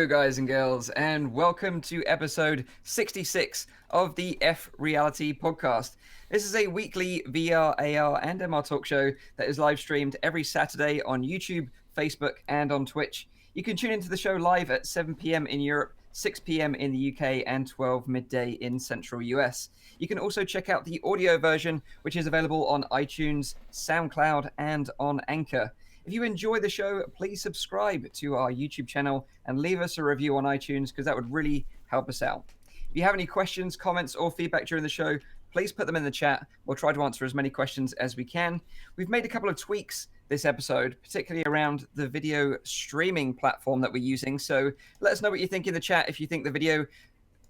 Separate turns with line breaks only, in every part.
Guys and girls, and welcome to episode 66 of the FReality Podcast. This is a weekly VR, AR, and MR talk show that is live streamed every Saturday on YouTube, Facebook, and on Twitch. You can tune into the show live at 7 p.m. in Europe, 6 p.m. in the UK, and 12 midday in Central US. You can also check out the audio version, which is available on iTunes, SoundCloud, and on Anchor. If you enjoy the show, please subscribe to our YouTube channel and leave us a review on iTunes, because that would really help us out. If you have any questions, comments, or feedback during the show, please put them in the chat. We'll try to answer as many questions as we can. We've made a couple of tweaks this episode, particularly around the video streaming platform that we're using. So let us know what you think in the chat. If you think the video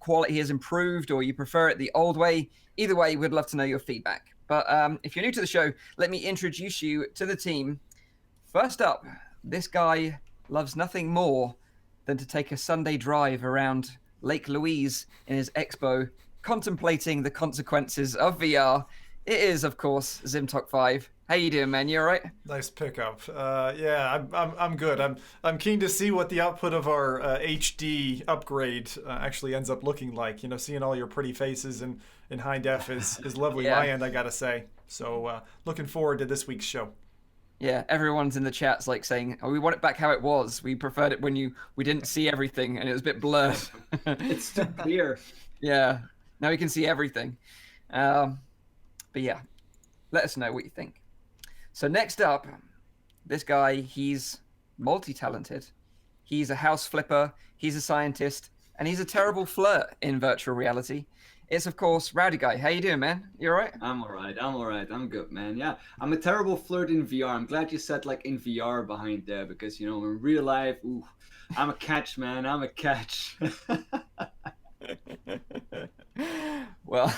quality has improved or you prefer it the old way, either way, we'd love to know your feedback. But if you're new to the show, let me introduce you to the team. First up, this guy loves nothing more than to take a Sunday drive around Lake Louise in his Expo, contemplating the consequences of VR. It is, of course, Zimtok5. How you doing, man? You all right?
Nice pickup. Yeah, I'm good. I'm keen to see what the output of our HD upgrade actually ends up looking like. You know, seeing all your pretty faces in high def is lovely.
Yeah.
My end, I gotta say. So looking forward to this week's show.
Yeah, everyone's in the chats like saying, "Oh, we want it back how it was. We preferred it when we didn't see everything and it was a bit blurred."
It's too clear.
Yeah, now we can see everything. But yeah, let us know what you think. So next up, this guy, he's multi-talented. He's a house flipper, he's a scientist, and he's a terrible flirt in virtual reality. It's, of course, Rowdy Guy. How you doing, man? You all right?
I'm all right. I'm good, man. Yeah, I'm a terrible flirt in VR. I'm glad you said like in VR behind there, because, you know, in real life, ooh, I'm a catch, man. I'm a catch.
Well,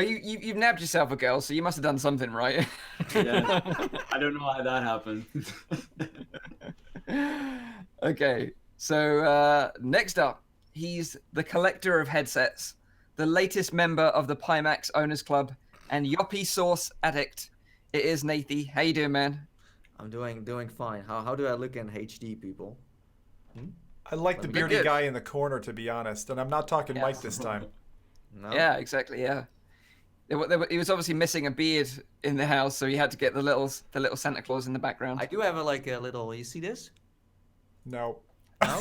you've nabbed yourself a girl, so you must have done something right.
Yeah, I don't know how that happened.
Okay, so next up, he's the collector of headsets, the latest member of the Pimax Owners Club, and Yoppy Sauce Addict. It is Nathy. How you doing, man?
I'm doing fine. How do I look in HD, people?
I like the beardy guy in the corner, to be honest, and I'm not talking Mike this time.
No?
Yeah, exactly. Yeah, he was obviously missing a beard in the house, so he had to get the little Santa Claus in the background.
I do have a little. You see this?
No.
No.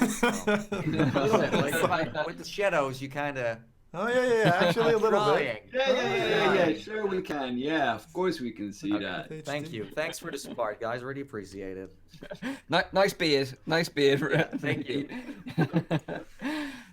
Like, with the shadows, you kind of.
Oh yeah, actually a little bit.
Yeah, sure we can. Yeah, of course we can see that.
Thank you. Thanks for the support, guys. Really appreciate it.
Nice beard.
Thank you.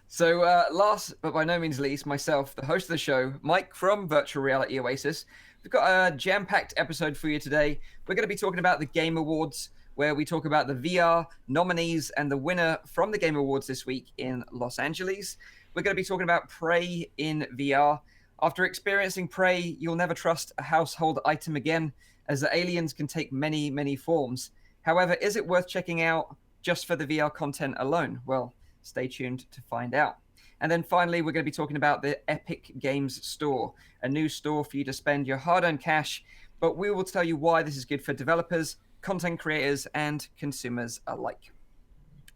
So last but by no means least, myself, the host of the show, Mike from Virtual Reality Oasis. We've got a jam-packed episode for you today. We're going to be talking about the Game Awards, where we talk about the VR nominees and the winner from the Game Awards this week in Los Angeles. We're going to be talking about Prey in VR. After experiencing Prey, you'll never trust a household item again, as the aliens can take many, many forms. However, is it worth checking out just for the VR content alone? Well, stay tuned to find out. And then finally, we're going to be talking about the Epic Games Store, a new store for you to spend your hard-earned cash, but we will tell you why this is good for developers, content creators, and consumers alike.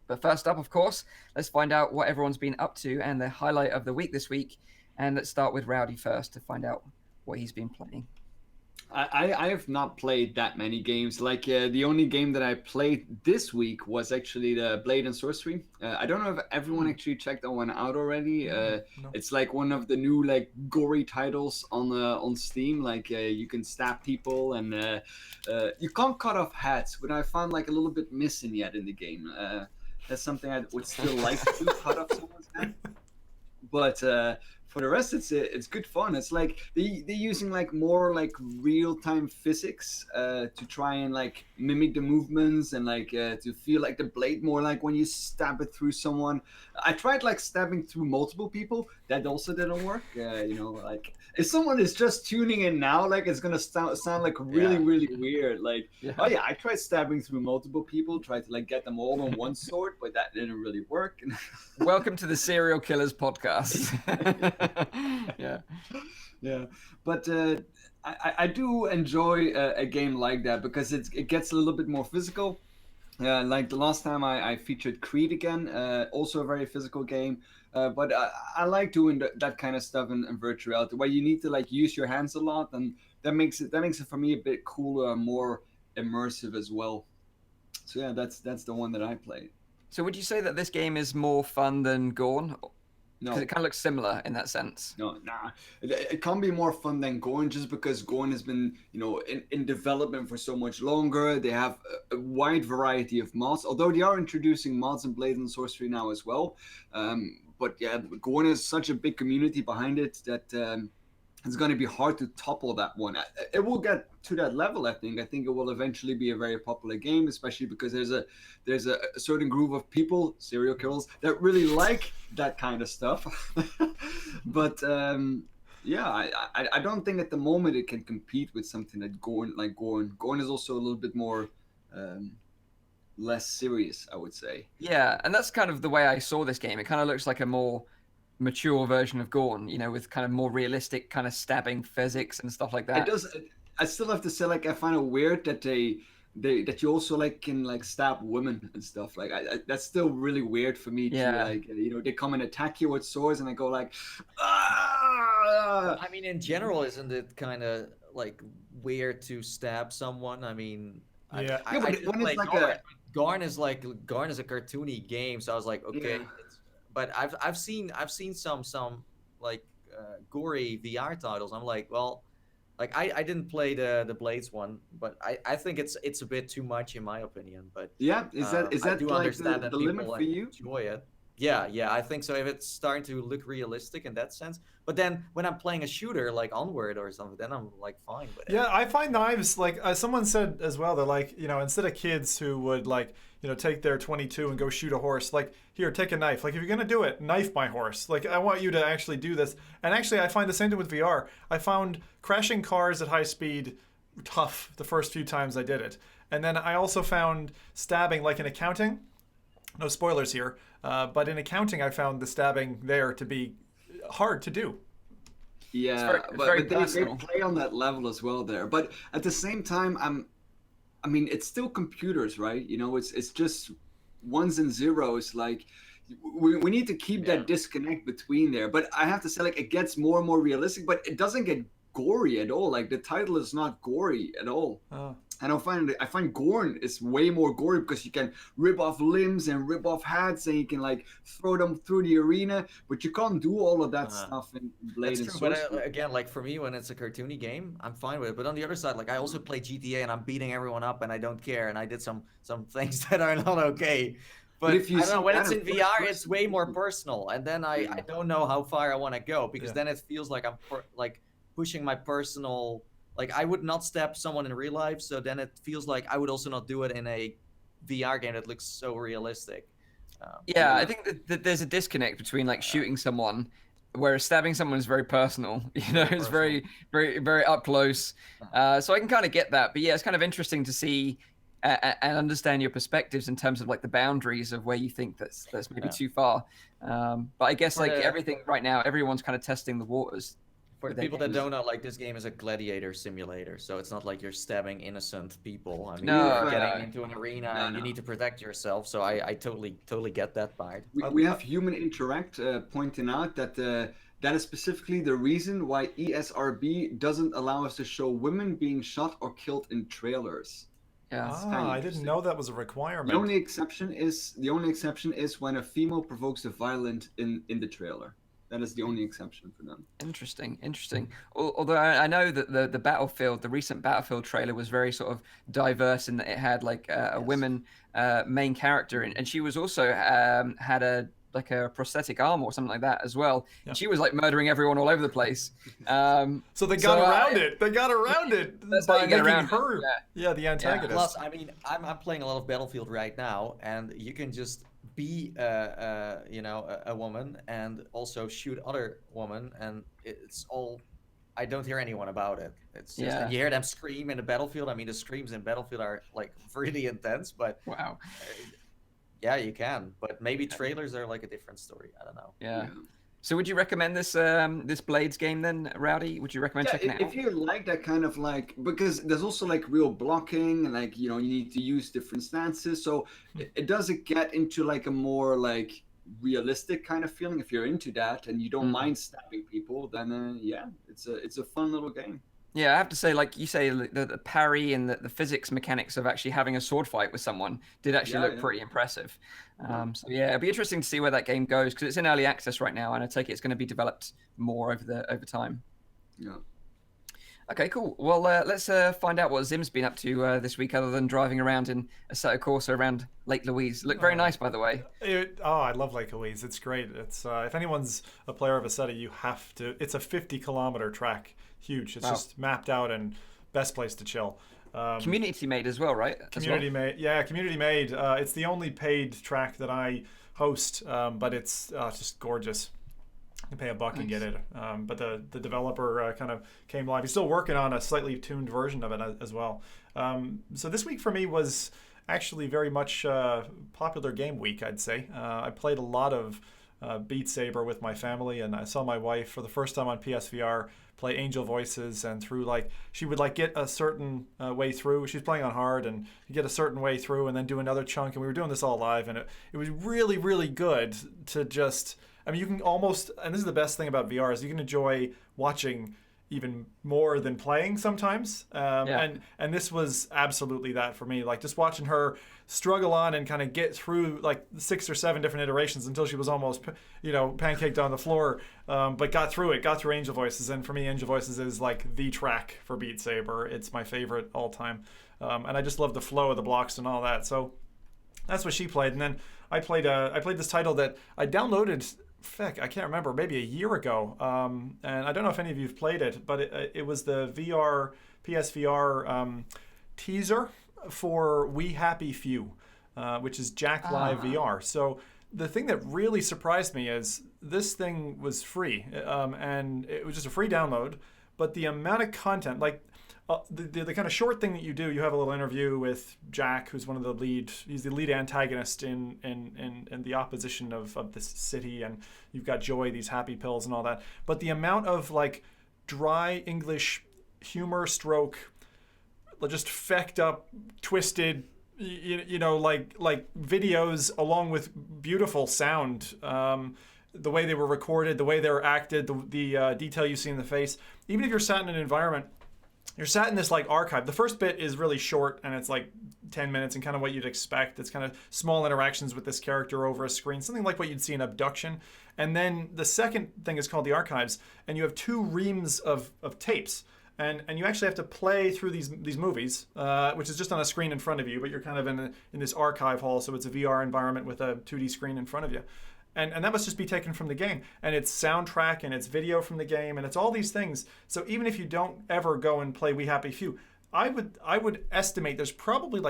But first up, of course, let's find out what everyone's been up to and the highlight of the week this week. And let's start with Rowdy first to find out what he's been playing.
I have not played that many games. Like the only game that I played this week was actually the Blade and Sorcery. I don't know if everyone actually checked that one out already.
No.
It's like one of the new like gory titles on Steam. Like you can stab people and you can't cut off heads, but I found like a little bit missing yet in the game. That's something I would still like to do, cut off someone's head. But for the rest, it's good fun. It's like they're using like more like real time physics to try and like mimic the movements and like to feel like the blade more like when you stab it through someone. I tried like stabbing through multiple people. That also didn't work. You know, like if someone is just tuning in now, like it's gonna sound like really weird. Like oh yeah, I tried stabbing through multiple people, tried to like get them all on one sword, but that didn't really work.
Welcome to the Serial Killers podcast.
Yeah, but I do enjoy a game like that because it gets a little bit more physical. Like the last time I featured Creed again, also a very physical game. But I like doing that kind of stuff in virtual reality where you need to like use your hands a lot, and that makes it for me a bit cooler, more immersive as well. So yeah, that's the one that I played.
So would you say that this game is more fun than Gorn?
No.
Because it kind of looks similar in that sense.
No, nah. It can't be more fun than Gorn just because Gorn has been, you know, in development for so much longer. They have a wide variety of mods, although they are introducing mods in Blade and Sorcery now as well. But yeah, Gorn has such a big community behind it that it's going to be hard to topple that one. It will get to that level, I think. I think it will eventually be a very popular game, especially because there's a certain group of people, serial killers, that really like that kind of stuff. But yeah, I don't think at the moment it can compete with something like Gorn. Gorn is also a little bit more less serious, I would say.
Yeah, and that's kind of the way I saw this game. It kind of looks like a more mature version of Gorn, you know, with kind of more realistic kind of stabbing physics and stuff like that.
It does. I still have to say, like, I find it weird that that you also like can like stab women and stuff. Like, that's still really weird for me.
Yeah.
To, like, you know, they come and attack you with swords, and I go like, ah!
I mean, in general, isn't it kind of like weird to stab someone? I mean,
Yeah.
I
but
didn't
when
play
it's like
Gorn. Gorn is a cartoony game, so I was like, okay.
Yeah.
But I've seen some like gory VR titles. I'm like, well, like I didn't play the Blades one, but I think it's a bit too much in my opinion. But
Yeah, is that
I do
like
understand
the
that
limit
people
for you?
enjoy it. Yeah, I think so. If it's starting to look realistic in that sense, but then when I'm playing a shooter like Onward or something, then I'm like fine with it.
Yeah, I find knives like someone said as well. They're like, you know, instead of kids who would like, you know, take their 22 and go shoot a horse, like, here, take a knife. Like, if you're gonna do it, knife my horse. Like, I want you to actually do this. And actually, I find the same thing with VR. I found crashing cars at high speed tough the first few times I did it, and then I also found stabbing, like in accounting. No spoilers here, but in accounting, I found the stabbing there to be hard to do.
Yeah,
very
but they
personal.
play on that level as well there. But at the same time, I mean, it's still computers, right? You know, it's just ones and zeros. Like, we need to keep that disconnect between there. But I have to say, like, it gets more and more realistic, but it doesn't get gory at all. Like, the title is not gory at all.
Oh.
And I find Gorn is way more gory because you can rip off limbs and rip off heads and you can like throw them through the arena, but you can't do all of that stuff in Blade and
That's true,
Sorcery.
but again, like for me, when it's a cartoony game, I'm fine with it. But on the other side, like I also play GTA and I'm beating everyone up and I don't care, and I did some things that are not okay. But
if you
I don't know,
see
when
that
it's in
in first
VR,
person,
it's way more personal, and then I don't know how far I want to go because
Yeah.
then it feels like I'm like pushing my personal. Like I would not stab someone in real life, so then it feels like I would also not do it in a VR game that looks so realistic.
Yeah, I think that there's a disconnect between like shooting someone, whereas stabbing someone is very personal. You know, it's very, very, very up close. So I can kind of get that, but yeah, it's kind of interesting to see and understand your perspectives in terms of like the boundaries of where you think that's maybe too far. But I guess like everything right now, everyone's kind of testing the waters.
For
with
the people that
games.
don't know, like this game is a gladiator simulator, so it's not like you're stabbing innocent people. I mean,
No,
you're
no.
getting into an arena and you need to protect yourself. So I totally get that part.
we have Human Interact pointing out that That is specifically the reason why ESRB doesn't allow us to show women being shot or killed in trailers.
Yeah.
I didn't know that was a requirement.
The only exception is when a female provokes the violent in the trailer. That is the only exception for them.
Interesting. Although I know that the recent Battlefield trailer was very sort of diverse in that it had like a women main character, and she was also had a prosthetic arm or something like that as well.
Yeah.
And she was like murdering everyone all over the place.
So they got around it. They got around it
That's how
by
you get
making
around
her,
it.
the antagonist.
Plus, I mean, I'm playing a lot of Battlefield right now, and you can just be a woman and also shoot other women, and it's all. I don't hear anyone about it. It's just and you hear them scream in the Battlefield. I mean, the screams in Battlefield are like really intense, but
wow.
Yeah, you can, but maybe trailers are like a different story. I don't know.
Yeah. So would you recommend this this Blades game then, Rowdy? Would you recommend checking it out?
If you like that kind of like, because there's also like real blocking and like, you need to use different stances. So it doesn't get into like a more like realistic kind of feeling. If you're into that and you don't mind stabbing people, then it's a fun little game.
Yeah, I have to say, like you say, the parry and the physics mechanics of actually having a sword fight with someone did actually look pretty impressive. So yeah, it'll be interesting to see where that game goes because it's in early access right now, and I take it it's going to be developed more over time.
Yeah.
Okay, cool. Well, let's find out what Zim's been up to this week, other than driving around in Assetto Corsa around Lake Louise. Look very nice, by the way.
I love Lake Louise. It's great. It's if anyone's a player of Assetto, you have to. It's a 50-kilometer track. Huge. It's just mapped out and best place to chill.
Community made as well, right?
Community made. Yeah, community made. It's the only paid track that I host, but it's just gorgeous. You pay $1 and get it. But the developer kind of came live. He's still working on a slightly tuned version of it as well. So this week for me was actually very much popular game week, I'd say. I played a lot of Beat Saber with my family, and I saw my wife for the first time on PSVR play Angel Voices, and through she would get a certain way through. She's playing on hard, and you get a certain way through, and then do another chunk. And we were doing this all live, and it was really, really good to just. I mean, you can almost, and this is the best thing about VR, is you can enjoy watching even more than playing sometimes. And this was absolutely that for me. Like just watching her struggle on and kind of get through 6 or 7 different iterations until she was almost, pancaked on the floor, but got through Angel Voices. And for me, Angel Voices is like the track for Beat Saber. It's my favorite all time. And I just love the flow of the blocks and all that. So that's what she played. And then I played this title that I downloaded, I can't remember, maybe a year ago. And I don't know if any of you have played it, but it was the PSVR teaser for We Happy Few, which is Jack Live VR. So the thing that really surprised me is this thing was free, and it was just a free download, but the amount of content, the kind of short thing that you do, you have a little interview with Jack, who's one of the he's the lead antagonist in the opposition of this city, and you've got Joy, these happy pills and all that. But the amount of dry English humor stroke, just fecked up, twisted, videos along with beautiful sound, the way they were recorded, the way they were acted, the detail you see in the face. Even if you're sat in an environment, you're sat in this archive. The first bit is really short, and it's 10 minutes and kind of what you'd expect. It's kind of small interactions with this character over a screen, something like what you'd see in Abduction. And then the second thing is called the archives, and you have 2 reams of tapes. And you actually have to play through these movies, which is just on a screen in front of you, but you're kind of in this archive hall, so it's a VR environment with a 2D screen in front of you. And that must just be taken from the game. And it's soundtrack, and it's video from the game, and it's all these things. So even if you don't ever go and play We Happy Few, I would estimate there's probably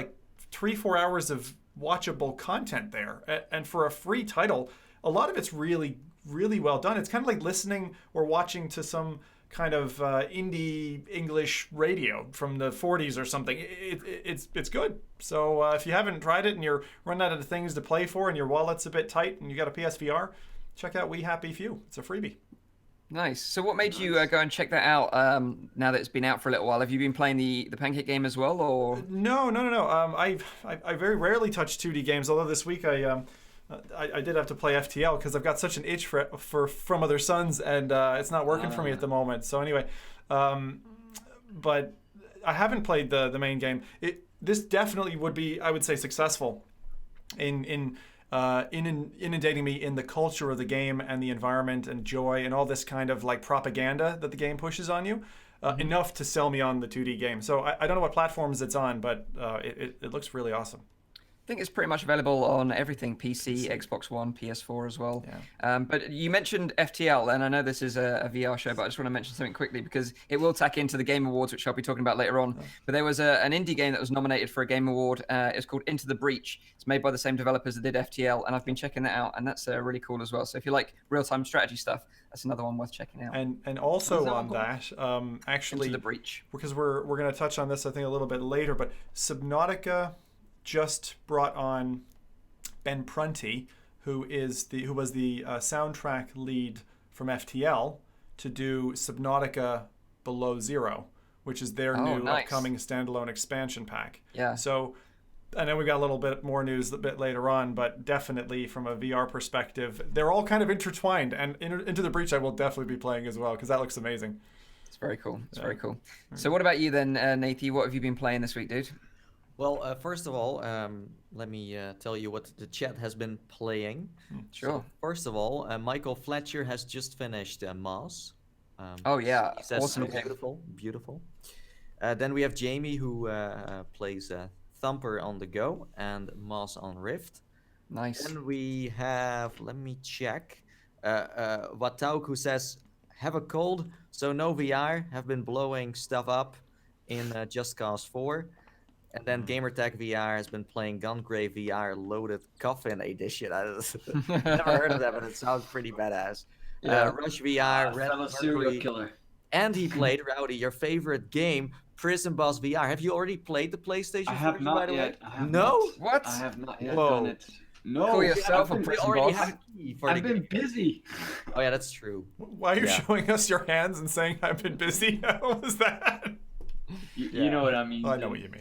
3-4 hours of watchable content there. And for a free title, a lot of it's really, really well done. It's kind of like listening or watching to some kind of indie English radio from the 40s or something. It's good. So if you haven't tried it and you're running out of things to play for and your wallet's a bit tight and you got a PSVR, check out We Happy Few. It's a freebie.
Nice. So what made you go and check that out now that it's been out for a little while? Have you been playing the Pancake game as well, or?
No. I very rarely touch 2D games, although this week I I did have to play FTL because I've got such an itch for From Other Suns, and it's not working for me at the moment. So anyway, but I haven't played the main game. This definitely would be, I would say, successful in inundating me in the culture of the game and the environment and joy and all this kind of like propaganda that the game pushes on you, enough to sell me on the 2D game. So I don't know what platforms it's on, but it looks really awesome.
I think it's pretty much available on everything, PC, Xbox One, PS4 as well.
Yeah.
But you mentioned FTL, and I know this is a VR show, but I just want to mention something quickly because it will tack into the Game Awards, which I'll be talking about later on. But there was an indie game that was nominated for a Game Award. It's called Into the Breach. It's made by the same developers that did FTL, and I've been checking that out, and that's really cool as well. So if you like real-time strategy stuff, that's another one worth checking out.
And also on that, actually,
Into the Breach,
because we're going to touch on this, I think, a little bit later, but Subnautica just brought on Ben Prunty, who was the soundtrack lead from FTL, to do Subnautica Below Zero, which is their new upcoming standalone expansion pack.
Yeah.
So I know we've got a little bit more news a bit later on, but definitely from a VR perspective, they're all kind of intertwined. And Into the Breach I will definitely be playing as well, because that looks amazing.
It's very cool. It's very cool. So what about you then, Nathy? What have you been playing this week, dude?
Well, first of all, let me tell you what the chat has been playing.
Sure.
So, first of all, Michael Fletcher has just finished Moss.
Oh yeah,
He says,
awesome game.
beautiful, beautiful. Then we have Jamie who plays Thumper on the Go and Moss on Rift.
Nice.
Then we have, let me check, Watauk who says, have a cold, so no VR, have been blowing stuff up in Just Cause 4. And then Gamertag VR has been playing Gungrave VR Loaded Coffin Edition. I've never heard of that, but it sounds pretty badass.
Yeah.
Rush VR, Red
Fellow serial
Mercury,
killer.
and he played, Rowdy, your favorite game, Prison Boss VR. Have you already played the PlayStation
I have
version,
not
by the
yet.
way?
I have
No?
not.
What?
I have not yet
Whoa.
done it. No.
Call yourself a
We
prison
already
boss.
have a key for
I've
the
been
game.
busy.
Oh yeah, that's true.
Why are you
Yeah.
showing us your hands and saying I've been busy? What was that?
You know what I mean.
Oh, I know what you mean.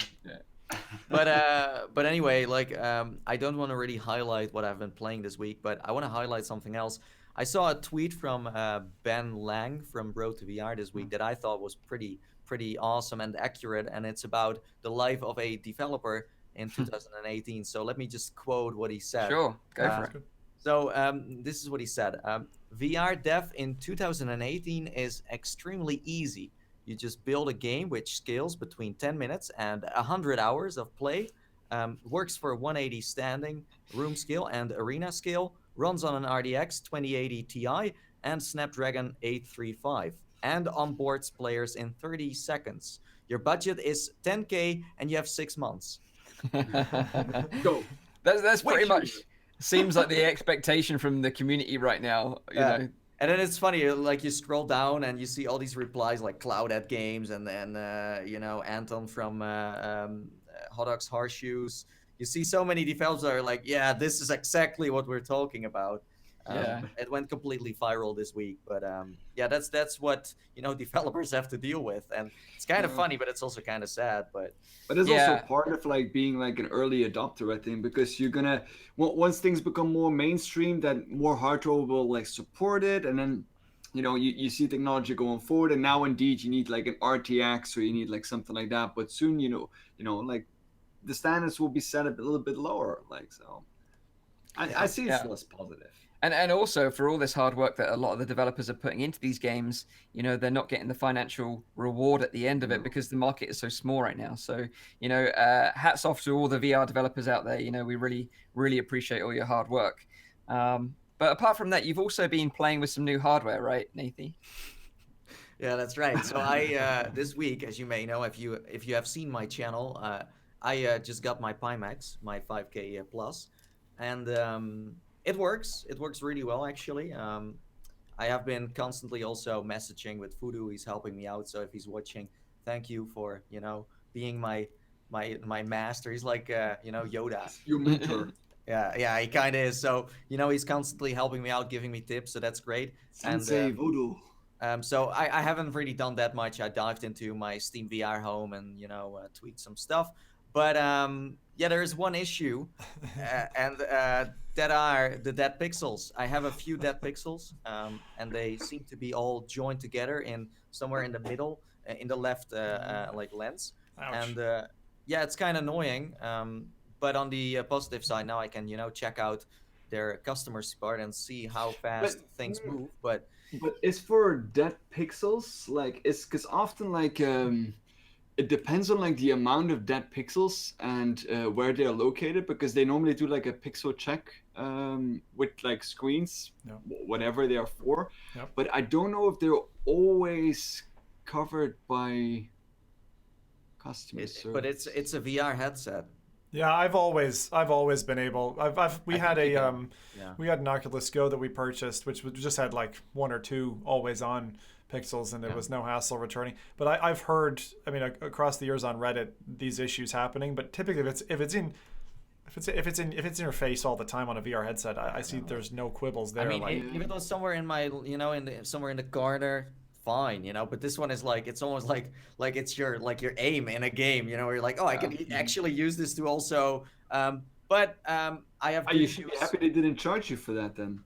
But anyway, like I don't want to really highlight what I've been playing this week, but I want to highlight something else. I saw a tweet from Ben Lang from Road to VR this week that I thought was pretty awesome and accurate, and it's about the life of a developer in 2018. So let me just quote what he said.
Sure, go for it.
So this is what he said. VR dev in 2018 is extremely easy. You just build a game which scales between 10 minutes and 100 hours of play, works for 180 standing, room scale and arena scale, runs on an RTX 2080 Ti and Snapdragon 835, and onboards players in 30 seconds. Your budget is 10K and you have 6 months.
Go.
That's pretty
Wait,
much seems like the expectation from the community right now. You know.
And then it's funny, like you scroll down and you see all these replies like Cloudhead Games and then, Anton from Hot Dogs Horseshoes. You see so many developers that are like, yeah, this is exactly what we're talking about.
Yeah.
It went completely viral this week, but that's what developers have to deal with, and it's kind of funny, but it's also kind of sad. But
it's
Yeah.
also part of like being like an early adopter, I think, because you're gonna once things become more mainstream, then more hardware will like support it, and then you see technology going forward, and now indeed you need like an RTX or you need like something like that. But soon, like the standards will be set a little bit lower. Like so, I see it's less positive.
And also for all this hard work that a lot of the developers are putting into these games, they're not getting the financial reward at the end of it because the market is so small right now. So, hats off to all the VR developers out there. We really, really appreciate all your hard work. But apart from that, you've also been playing with some new hardware, right, Nathy?
yeah, that's right. So I this week, as you may know, if you have seen my channel, I just got my Pimax, my 5K plus, and it works. It works really well, actually. I have been constantly also messaging with Fudu. He's helping me out. So if he's watching, thank you for being my master. He's like Yoda.
Your mentor.
Yeah, he kind of is. So he's constantly helping me out, giving me tips. So that's great.
Sensei Voodoo.
So I haven't really done that much. I dived into my Steam VR home and tweaked some stuff. But yeah, there is one issue, and that are the dead pixels. I have a few dead pixels, and they seem to be all joined together in somewhere in the middle, in the left like lens.
Ouch.
And yeah, it's kind of annoying. But on the positive side, now I can check out their customer support and see how fast things move. But
it's for dead pixels, like it's because often like it depends on like the amount of dead pixels and where they are located, because they normally do like a pixel check with like screens, whatever they are for.
Yep.
But I don't know if they're always covered by customers.
but it's a VR headset.
Yeah, I've always been able. We had an Oculus Go that we purchased, which just had like 1 or 2 always on pixels, and there was no hassle returning. But I've heard, I mean, across the years on Reddit, these issues happening. But typically, if it's in your face all the time on a VR headset, I see there's no quibbles there.
I mean,
like,
if it was somewhere in my, somewhere in the corner, fine, But this one is like, it's almost like it's your aim in a game, where you're like, oh, I can actually use this to also. But I have.
You should be happy they didn't charge you for that then.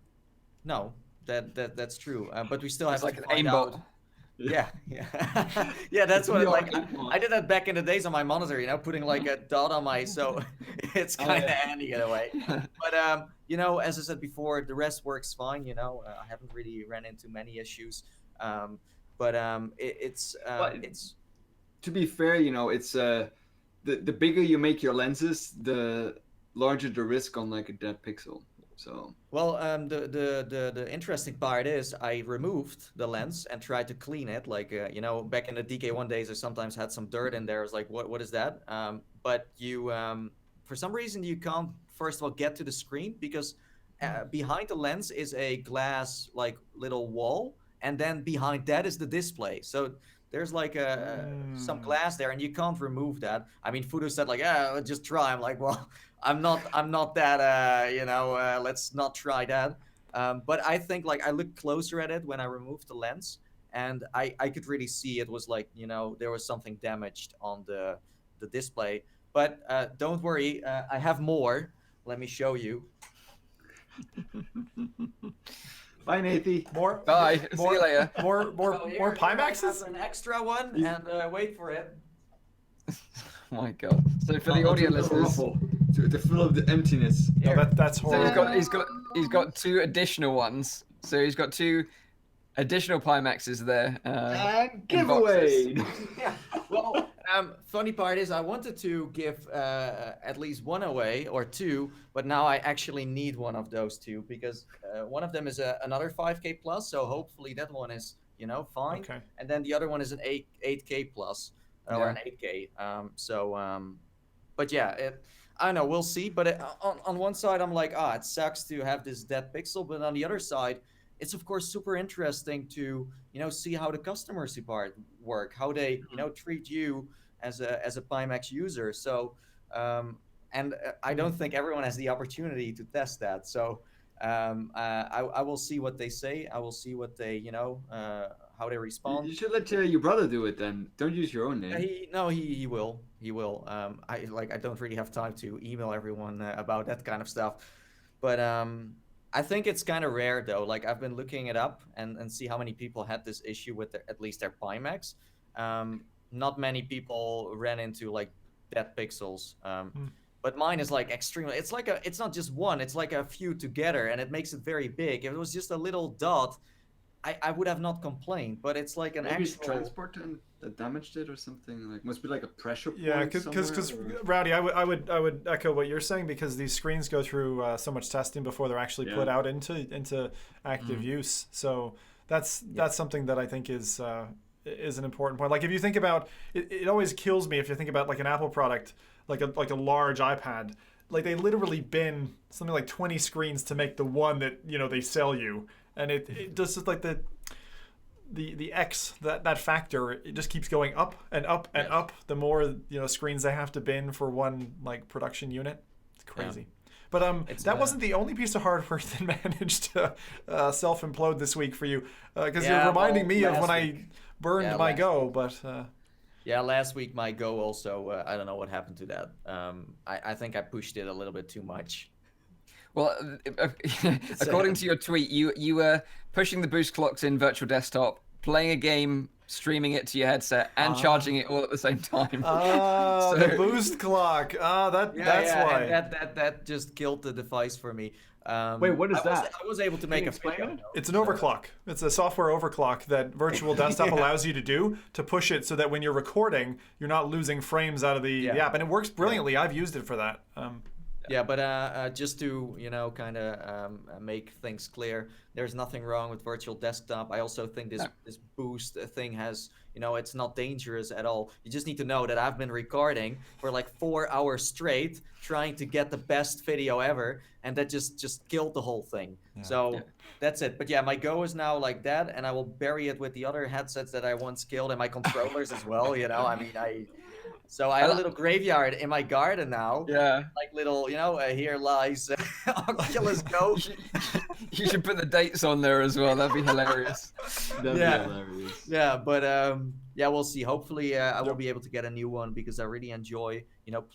No, that's true. But we still have
like
to
an
find
aimbot.
out. Yeah. Yeah, that's what like I did that back in the days on my monitor, putting like a dot on my, so it's kind of handy in a way. But as I said before, the rest works fine. I haven't really ran into many issues. But it's
to be fair, it's the bigger you make your lenses, the larger the risk on like a dead pixel. So
well, the interesting part is I removed the lens and tried to clean it. Like back in the DK1 days, I sometimes had some dirt in there. I was like, what is that? But you for some reason you can't first of all get to the screen, because behind the lens is a glass like little wall, and then behind that is the display. So there's like some glass there, and you can't remove that. I mean, Fudo said like, just try. I'm like, well, I'm not that, let's not try that. But I think like I looked closer at it when I removed the lens, and I could really see it was like, there was something damaged on the display. But don't worry, I have more. Let me show you.
Bye, Nathy.
Bye. See you later.
More Pimaxes?
An extra one, and wait for it.
Oh my god. So for the audio listeners,
to fill up the emptiness.
No, that's horrible.
so he's got 2 additional ones. So he's got 2 additional Pimaxes there.
And giveaway.
Yeah. Well, funny part is I wanted to give at least 1 away or 2, but now I actually need one of those 2, because one of them is another 5K plus, so hopefully that one is fine.
Okay.
And then the other one is an 8K plus or an 8K. But yeah, I don't know. We'll see. But on one side, I'm like, it sucks to have this dead pixel, but on the other side, it's of course super interesting to see how the customer support work, how they treat you as a Pimax user. So and I don't think everyone has the opportunity to test that. So I will see what they say. I will see what they how they respond.
You should let your brother do it then. Don't use your own name.
He will. He will. I don't really have time to email everyone about that kind of stuff, but I think it's kind of rare though. Like I've been looking it up and see how many people had this issue with at least their Pimax. Not many people ran into like dead pixels. But mine is like extremely. It's not just one. It's like a few together, and it makes it very big. If it was just a little dot, I would have not complained. But it's like an
Maybe
actual
transport that damaged it or something. Like must be like a pressure point.
Yeah, because Rowdy, I would echo what you're saying, because these screens go through so much testing before they're actually put out into active use. So that's something that I think is an important point. Like if you think about it, it always kills me if you think about like an Apple product, like a large iPad. Like they literally bin something like 20 screens to make the one that they sell you, and it does just like the X that factor, it just keeps going up and up and up. The more screens they have to bin for one like production unit, it's crazy. Yeah. But that wasn't the only piece of hardware that managed to self-implode this week for you, because you're reminding me of when I burned my Go. But
Yeah, last week my Go also, I don't know what happened to that. I think I pushed it a little bit too much.
Well, according to your tweet, you were pushing the boost clocks in virtual desktop, playing a game, streaming it to your headset, and charging it all at the same time.
The boost clock. That's why.
And that just killed the device for me.
Wait, what is that?
I was able to make a video.
It's an overclock. It's a software overclock that virtual desktop allows you to do to push it so that when you're recording, you're not losing frames out of the app, and it works brilliantly. I've used it for that.
Yeah, but just to kind of make things clear, there's nothing wrong with virtual desktop. I also think this boost thing has, it's not dangerous at all. You just need to know that I've been recording for like 4 hours straight, trying to get the best video ever, and that just killed the whole thing. Yeah. So that's it. But yeah, my Go is now like that, and I will bury it with the other headsets that I once killed, and my controllers as well. So I have a little graveyard in my garden now. Yeah. Like little, here lies Oculus Go.
You should put the dates on there as well. That'd be hilarious.
That'd be hilarious.
Yeah, but we'll see. Hopefully I will be able to get a new one because I really enjoy,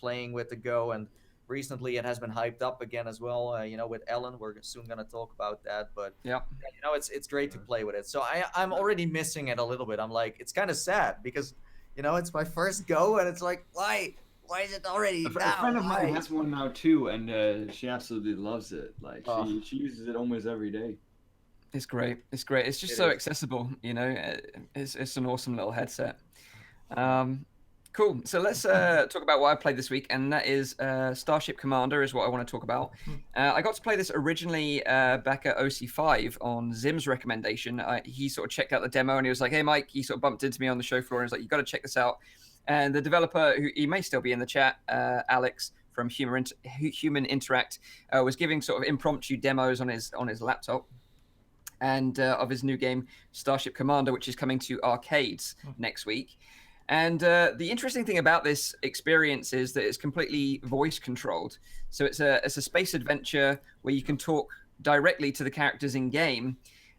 playing with the Go. And recently it has been hyped up again as well, with Ellen. We're soon going to talk about that. But, it's great to play with it. So I'm already missing it a little bit. I'm like, it's kind of sad because it's my first Go, and it's like, why is it already now?
A friend of mine has one now too, and she absolutely loves it. Like she uses it almost every day.
It's great. It's great. It's just so accessible. It's an awesome little headset. Cool. So let's talk about what I played this week, and that is Starship Commander is what I want to talk about. I got to play this originally back at OC5 on Zim's recommendation. He sort of checked out the demo, and he was like, "Hey, Mike," he sort of bumped into me on the show floor, and was like, "You got to check this out." And the developer, who he may still be in the chat, Alex from Human Interact, was giving sort of impromptu demos on his laptop, and of his new game Starship Commander, which is coming to arcades next week. And the interesting thing about this experience is that it's completely voice controlled. So it's a space adventure where you can talk directly to the characters in game,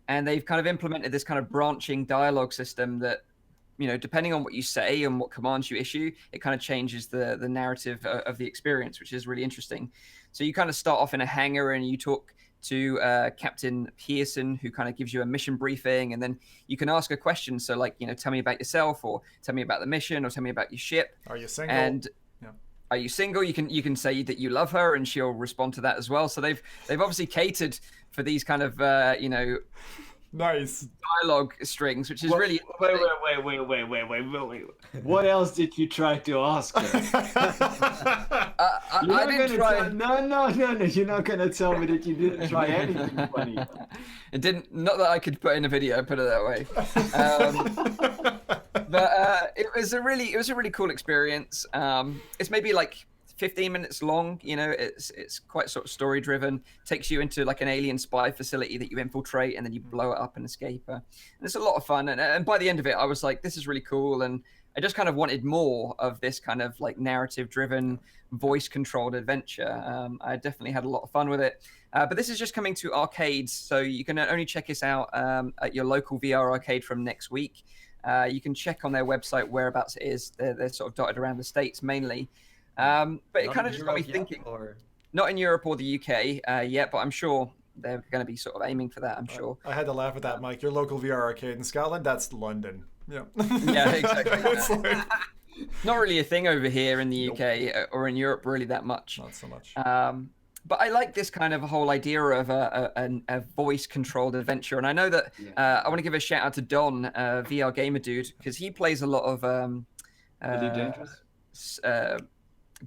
and they've kind of implemented this kind of branching dialogue system that, depending on what you say and what commands you issue, it kind of changes the narrative of the experience, which is really interesting. So you kind of start off in a hangar and you talk to Captain Pearson, who kind of gives you a mission briefing, and then you can ask a question. So like, tell me about yourself, or tell me about the mission, or tell me about your ship.
Are you single?
And are you single? You can say that you love her, and she'll respond to that as well. So they've obviously catered for these kind of
nice
dialogue strings, which is really
wait. What else did you try to ask her?
I didn't try.
No. You're not gonna tell me that you didn't try anything funny.
It didn't. Not that I could put in a video. Put it that way. But it was a really cool experience. It's maybe like 15 minutes long. It's quite sort of story driven. Takes you into like an alien spy facility that you infiltrate, and then you blow it up and escape. And it's a lot of fun. And by the end of it, I was like, this is really cool. And I just kind of wanted more of this kind of like narrative driven, voice controlled adventure. I definitely had a lot of fun with it. But this is just coming to arcades, so you can only check this out at your local VR arcade from next week. You can check on their website whereabouts it is. They're sort of dotted around the States mainly. But it kind of just got me thinking. Not in Europe or the UK yet, but I'm sure they're going to be sort of aiming for that, I'm sure.
I had to laugh at that, Mike. Your local VR arcade in Scotland, that's London. Yeah.
Yeah, exactly. It's like... Not really a thing over here in the UK or in Europe really that much.
Not so much.
But I like this kind of whole idea of a voice-controlled adventure. And I know that I want to give a shout out to Don, VR Gamer Dude, because he plays a lot of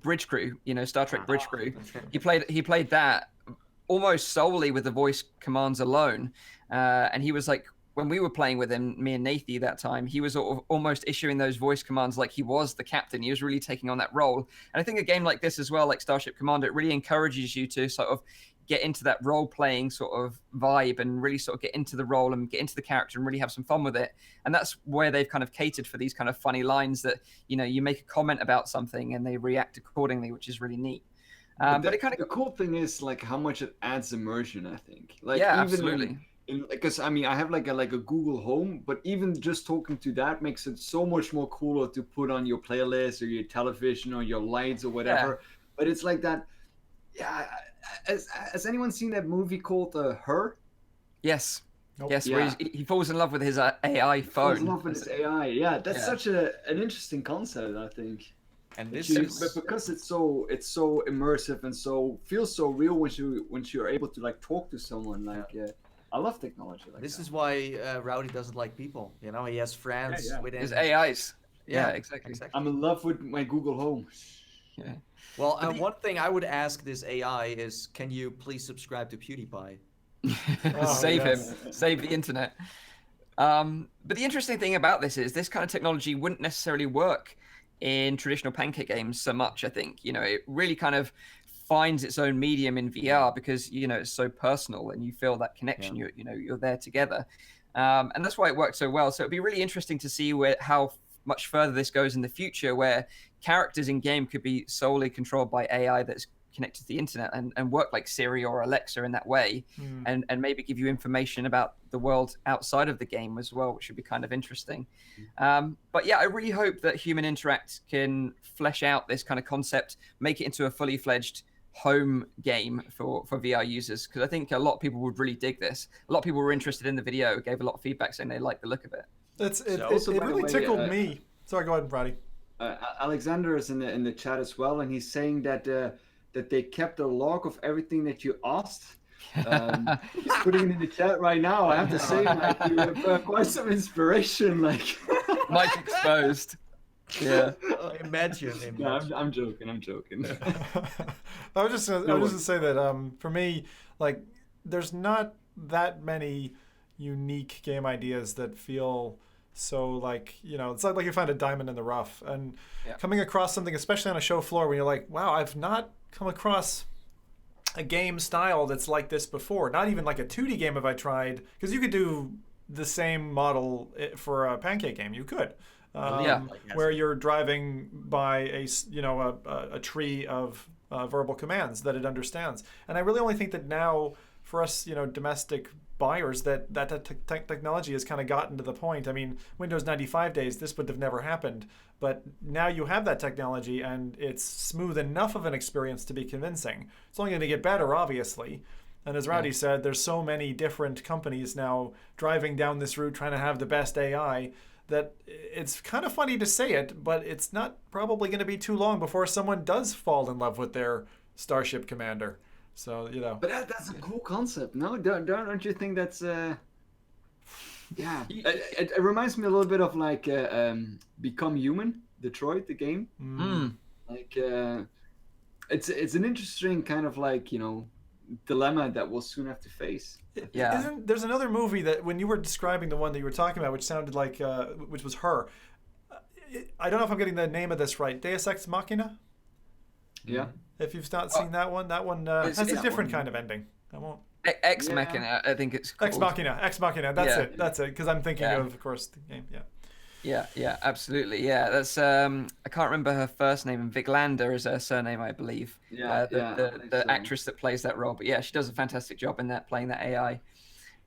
Bridge Crew, Star Trek Bridge Crew. He played that almost solely with the voice commands alone. And he was like, when we were playing with him, me and Nathy that time, he was sort of almost issuing those voice commands like he was the captain. He was really taking on that role. And I think a game like this as well, like Starship Commander, it really encourages you to sort of get into that role-playing sort of vibe and really sort of get into the role and get into the character and really have some fun with it. And that's where they've kind of catered for these kind of funny lines that, you make a comment about something and they react accordingly, which is really neat. But it kind of...
The cool thing is like how much it adds immersion, I think. Like
yeah,
even
absolutely.
Because I mean, I have like a Google Home, but even just talking to that makes it so much more cooler to put on your playlist or your television or your lights or whatever. But it's like that. Yeah. Has anyone seen that movie called Her?
Yes.
Nope.
Yes,
Yeah.
where he falls in love with his AI
Falls in
phone.
love with his AI. Yeah, that's
Yeah.
such an interesting concept, I think.
And this
But
is
because it's so immersive and so feels so real when you're able to like talk to someone. Like I love technology like
this
that.
is why Rowdy doesn't like people. You know, he has friends
Yeah.
within
His AIs. Yeah,
Yeah,
exactly.
I'm in love with my Google Home.
Yeah.
Well, one thing I would ask this AI is, can you please subscribe to PewDiePie?
Save
yes.
him. Save the internet. But the interesting thing about this is this kind of technology wouldn't necessarily work in traditional pancake games so much. I think it really kind of finds its own medium in VR because it's so personal and you feel that connection. You're there together, and that's why it worked so well. So it'd be really interesting to see how much further this goes in the future, where characters in game could be solely controlled by AI that's connected to the internet and work like Siri or Alexa in that way, and maybe give you information about the world outside of the game as well, which would be kind of interesting. But yeah, I really hope that Human Interact can flesh out this kind of concept, make it into a fully fledged home game for VR users, because I think a lot of people would really dig this. A lot of people were interested in the video, gave a lot of feedback saying they liked the look of it.
It
Also, by the
really
way,
tickled me. Sorry, go ahead, Roddy.
Alexander is in the chat as well, and he's saying that that they kept a log of everything that you asked. He's putting it in the chat right now. I have to say, like, you have quite some inspiration. Like,
Mike exposed. Yeah.
Imagine.
no, I'm joking.
I was just gonna say that for me, like, there's not that many unique game ideas that feel so like it's like you find a diamond in the rough, and coming across something, especially on a show floor, when you're like, wow, I've not come across a game style that's like this before. Not even like a 2D game have I tried, because you could do the same model for a pancake game. You could. Where you're driving by a tree of verbal commands that it understands. And I really only think that now for us, domestic buyers, that technology has kind of gotten to the point. I mean, Windows 95 days, this would have never happened. But now you have that technology, and it's smooth enough of an experience to be convincing. It's only going to get better, obviously. And as Rowdy said, there's so many different companies now driving down this route, trying to have the best AI, that it's kind of funny to say it, but it's not probably going to be too long before someone does fall in love with their Starship Commander. So,
But that's a cool concept. No, don't you think that's yeah. It reminds me a little bit of like Become Human, Detroit, the game. Like it's an interesting kind of like dilemma that we'll soon have to face.
Yeah.
There's another movie that when you were describing the one that you were talking about, which sounded like which was Her. I don't know if I'm getting the name of this right. Deus Ex Machina.
Yeah.
If you've not seen that one has a different kind of ending. I won't.
Ex Machina, I think it's called.
Ex Machina. That's it. Because I'm thinking of course, the game. Yeah.
Yeah, absolutely. Yeah, that's I can't remember her first name. Viglander is her surname, I believe. The actress that plays that role. But yeah, she does a fantastic job in that, playing that AI.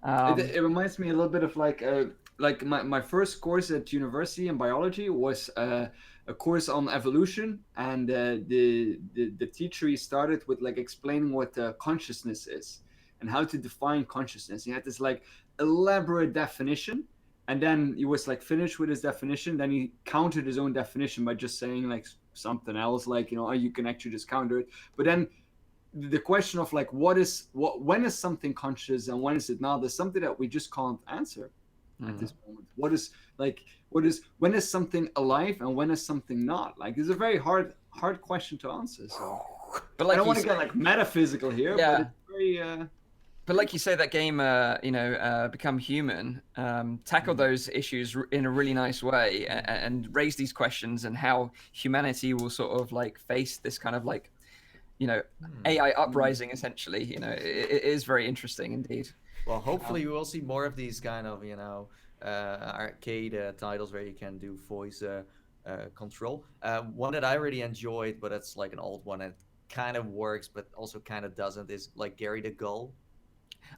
It reminds me a little bit of like my first course at university in biology was a course on evolution, and the teacher, he started with like explaining what consciousness is and how to define consciousness. He had this like elaborate definition, and then he was like finished with his definition. Then he countered his own definition by just saying like something else, like you can actually just counter it. But then the question of like when is something conscious and when is it not, there's something that we just can't answer at this moment. When is something alive and when is something not? Like, it's a very hard question to answer. So,
but like,
I don't want to get like metaphysical here, but it's very.
But like you say, that game, Become Human, tackled those issues in a really nice way, and raise these questions, and how humanity will sort of like face this kind of like, AI uprising. Essentially, it is very interesting indeed.
Well, hopefully we will see more of these kind of arcade titles where you can do voice control. One that I really enjoyed, but it's like an old one, and kind of works but also kind of doesn't, is like Gary the Gull.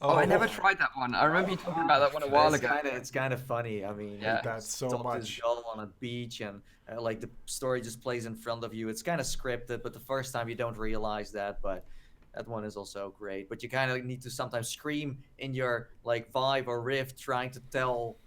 Oh, I never tried that one. I remember you talking about that one a while ago.
It's kind of funny. I mean,
Yeah.
That's so
it's
much.
this girl on a beach, and like the story just plays in front of you. It's kind of scripted, but the first time you don't realize that. But that one is also great. But you kind of need to sometimes scream in your like Vive or Rift, trying to tell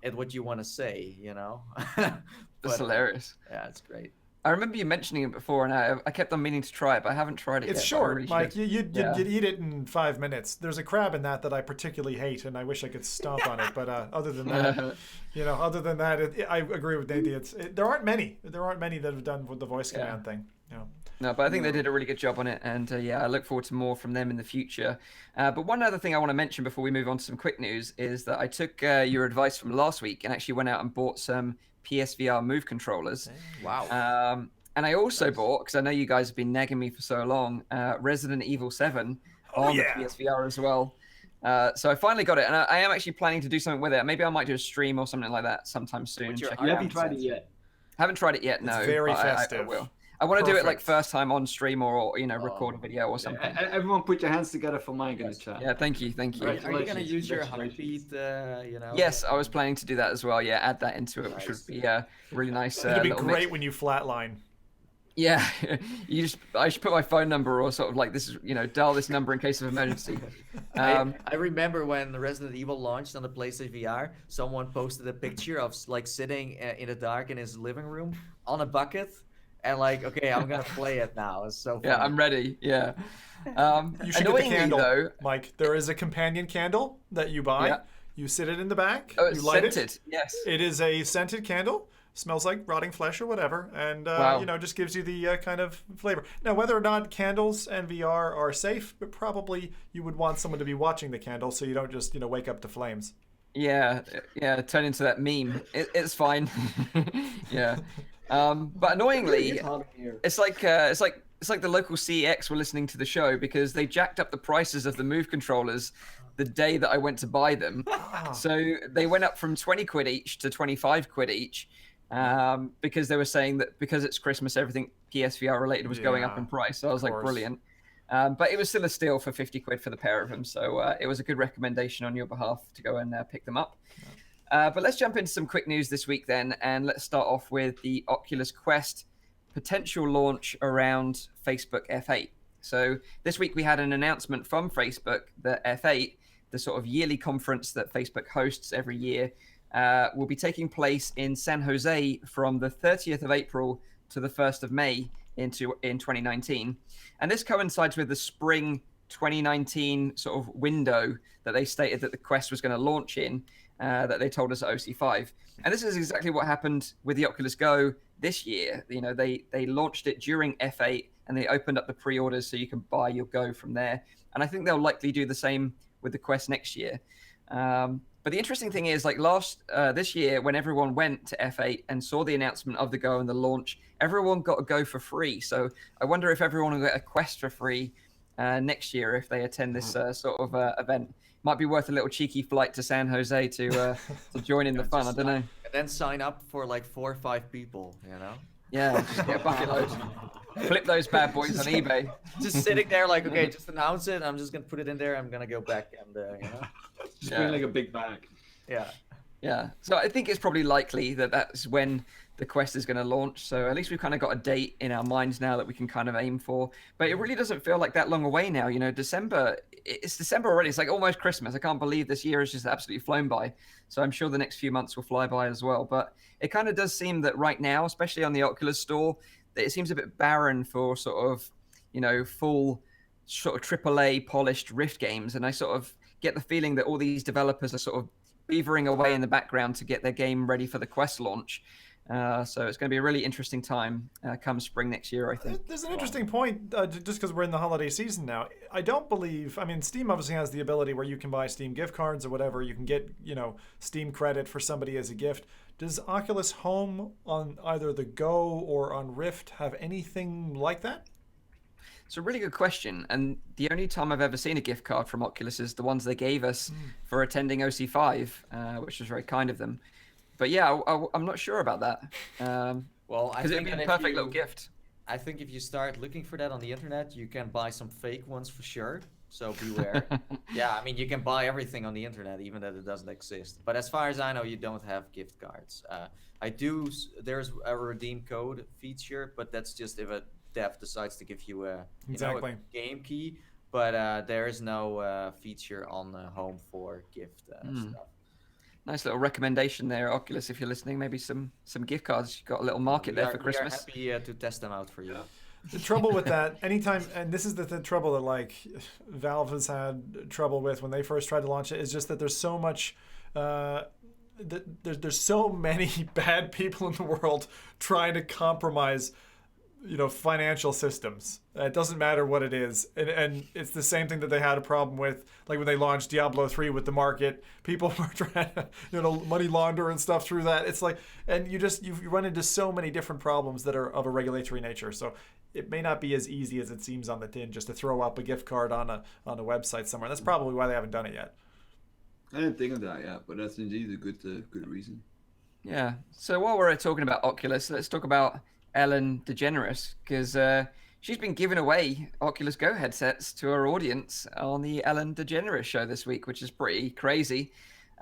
it what you want to say. You know.
That's hilarious.
Yeah, it's great.
I remember you mentioning it before, and I kept on meaning to try it, but I haven't tried it yet.
It's
but I
short,
really
Mike.
should.
You'd eat it in 5 minutes. There's a crab in that I particularly hate, and I wish I could stomp on it. But other than that, I agree with Nate. There aren't many. There aren't many that have done with the voice command thing. You know.
No, but I think they did a really good job on it, and I look forward to more from them in the future. But one other thing I want to mention before we move on to some quick news is that I took your advice from last week and actually went out and bought some PSVR Move controllers.
Wow.
And I also bought, because I know you guys have been nagging me for so long, Resident Evil 7 on the PSVR as well. So I finally got it, and I am actually planning to do something with it. Maybe I might do a stream or something like that sometime soon.
You haven't tried it yet?
Haven't tried it yet, no.
It's very
but
festive.
I will. I want to do it like
Perfect.
first time on stream or record a video or something.
Everyone put your hands together for Mike in the chat.
Yeah, thank you.
Are you gonna use your heartbeat?
Yes, I was planning to do that as well. Yeah, add that into it, which would be really nice.
It'd be
little
great
mix.
when you flatline.
Yeah, I should put my phone number or sort of like this is dial this number in case of emergency.
I remember when Resident Evil launched on the PlayStation VR, someone posted a picture of like sitting in the dark in his living room on a bucket, and like, okay, I'm gonna play it now. It's so fun.
Yeah, I'm ready. Yeah.
You should get the candle,
though,
Mike. There is a companion candle that you buy.
Yeah.
You sit it in the back.
Oh, it's
you light
scented.
it.
Yes.
It is a scented candle. Smells like rotting flesh or whatever, and just gives you the kind of flavor. Now, whether or not candles and VR are safe, but probably you would want someone to be watching the candle so you don't just wake up to flames.
Yeah, turn into that meme. It's fine. Yeah. But annoyingly, it's like the local CEX were listening to the show because they jacked up the prices of the Move controllers the day that I went to buy them. So they went up from 20 quid each to 25 quid each. Because they were saying that because it's Christmas, everything PSVR related was going up in price. So I was like, brilliant. But it was still a steal for 50 quid for the pair of them. So it was a good recommendation on your behalf to go and pick them up. But let's jump into some quick news this week then. And let's start off with the Oculus Quest potential launch around Facebook F8. So this week we had an announcement from Facebook that F8, the sort of yearly conference that Facebook hosts every year, will be taking place in San Jose from the 30th of April to the 1st of May in 2019. And this coincides with the spring 2019 sort of window that they stated that the Quest was going to launch in, that they told us at OC5. And this is exactly what happened with the Oculus Go this year. They launched it during F8 and they opened up the pre-orders so you can buy your Go from there. And I think they'll likely do the same with the Quest next year. But the interesting thing is, like this year, when everyone went to F8 and saw the announcement of the Go and the launch, everyone got a Go for free. So I wonder if everyone will get a Quest for free next year if they attend this sort of event. Might be worth a little cheeky flight to San Jose to join in the fun. I don't know.
And then sign up for like 4 or 5 people,
Yeah, just get a bucket load. Flip those bad boys on eBay.
Just sitting there like, okay, just announce it. I'm just going to put it in there. I'm going to go back and,
Just bring like a big bag.
Yeah. So I think it's probably likely that that's when the Quest is going to launch. So at least we've kind of got a date in our minds now that we can kind of aim for. But it really doesn't feel like that long away now. December, it's December already. It's like almost Christmas. I can't believe this year has just absolutely flown by. So I'm sure the next few months will fly by as well. But it kind of does seem that right now, especially on the Oculus store, that it seems a bit barren for sort of, full sort of AAA polished Rift games. And I sort of get the feeling that all these developers are sort of beavering away in the background to get their game ready for the Quest launch. So it's going to be a really interesting time come spring next year, I think.
There's an interesting point, just because we're in the holiday season now. I don't believe, Steam obviously has the ability where you can buy Steam gift cards or whatever. You can get, Steam credit for somebody as a gift. Does Oculus Home on either the Go or on Rift have anything like that?
It's a really good question. And the only time I've ever seen a gift card from Oculus is the ones they gave us for attending OC5, which was very kind of them. But yeah, I'm not sure about that.
Well, I
because
think
it'd be a perfect little gift.
I think if you start looking for that on the internet, you can buy some fake ones for sure. so beware. Yeah, I mean, you can buy everything on the internet, even that it doesn't exist. But as far as I know, you don't have gift cards. There's a redeem code feature, but that's just if a dev decides to give you a
Exactly.
a game key. But there is no feature on home for gift stuff.
Nice little recommendation there, Oculus. If you're listening, maybe some gift cards. You've got a little market there for Christmas.
We are happy to test them out for you.
The trouble with that, anytime, and this is the trouble that like Valve has had trouble with when they first tried to launch it, is just that there's so much, there's so many bad people in the world trying to compromise, financial systems. It doesn't matter what it is, and it's the same thing that they had a problem with, like when they launched Diablo 3 with the market. People were trying to, money launder and stuff through that. It's like, and you run into so many different problems that are of a regulatory nature. So it may not be as easy as it seems on the tin just to throw up a gift card on a website somewhere. That's probably why they haven't done it yet.
I didn't think of that yet, but that's indeed a good reason.
Yeah. So while we're talking about Oculus, let's talk about Ellen DeGeneres, because she's been giving away Oculus Go headsets to her audience on the Ellen DeGeneres show this week, which is pretty crazy.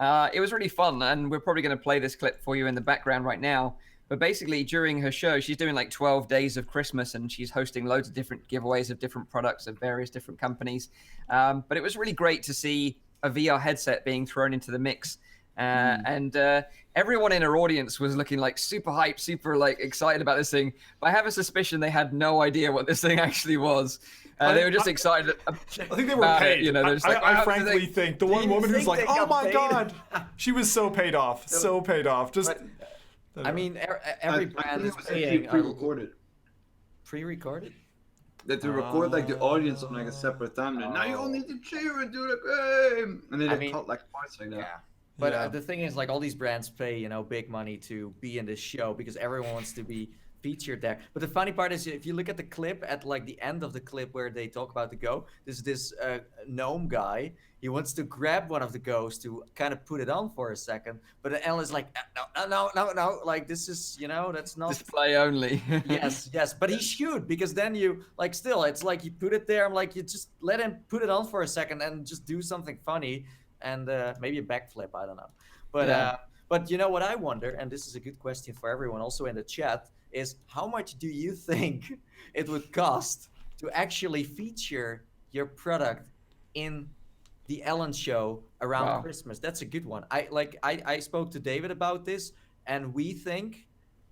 It was really fun, and we're probably going to play this clip for you in the background right now. But basically, during her show, she's doing like 12 days of Christmas, and she's hosting loads of different giveaways of different products of various different companies. But it was really great to see a VR headset being thrown into the mix. And everyone in her audience was looking like super hyped, super like excited about this thing. But I have a suspicion they had no idea what this thing actually was. They were just excited.
I think they were paid. I frankly think the one woman who's like, "Oh my god," she was so paid off, so paid off. Just,
I mean, every brand is paying.
Pre-recorded.
Pre-recorded.
That they record like the audience on like a separate time. And now you all need to cheer and do the game, and then they cut like parts like that.
Yeah. But the thing is, like, all these brands pay, big money to be in this show because everyone wants to be featured there. But the funny part is, if you look at the clip, at like the end of the clip where they talk about the Go, there's this gnome guy. He wants to grab one of the Go's to kind of put it on for a second, but Ellen is like, no, like this is, that's not
display only.
yes, but he should, because then you like still, it's like you put it there. I'm like, you just let him put it on for a second and just do something funny. And maybe a backflip, I don't know. But you know what I wonder, and this is a good question for everyone also in the chat, is how much do you think it would cost to actually feature your product in the Ellen show around Christmas? That's a good one. I spoke to David about this, and we think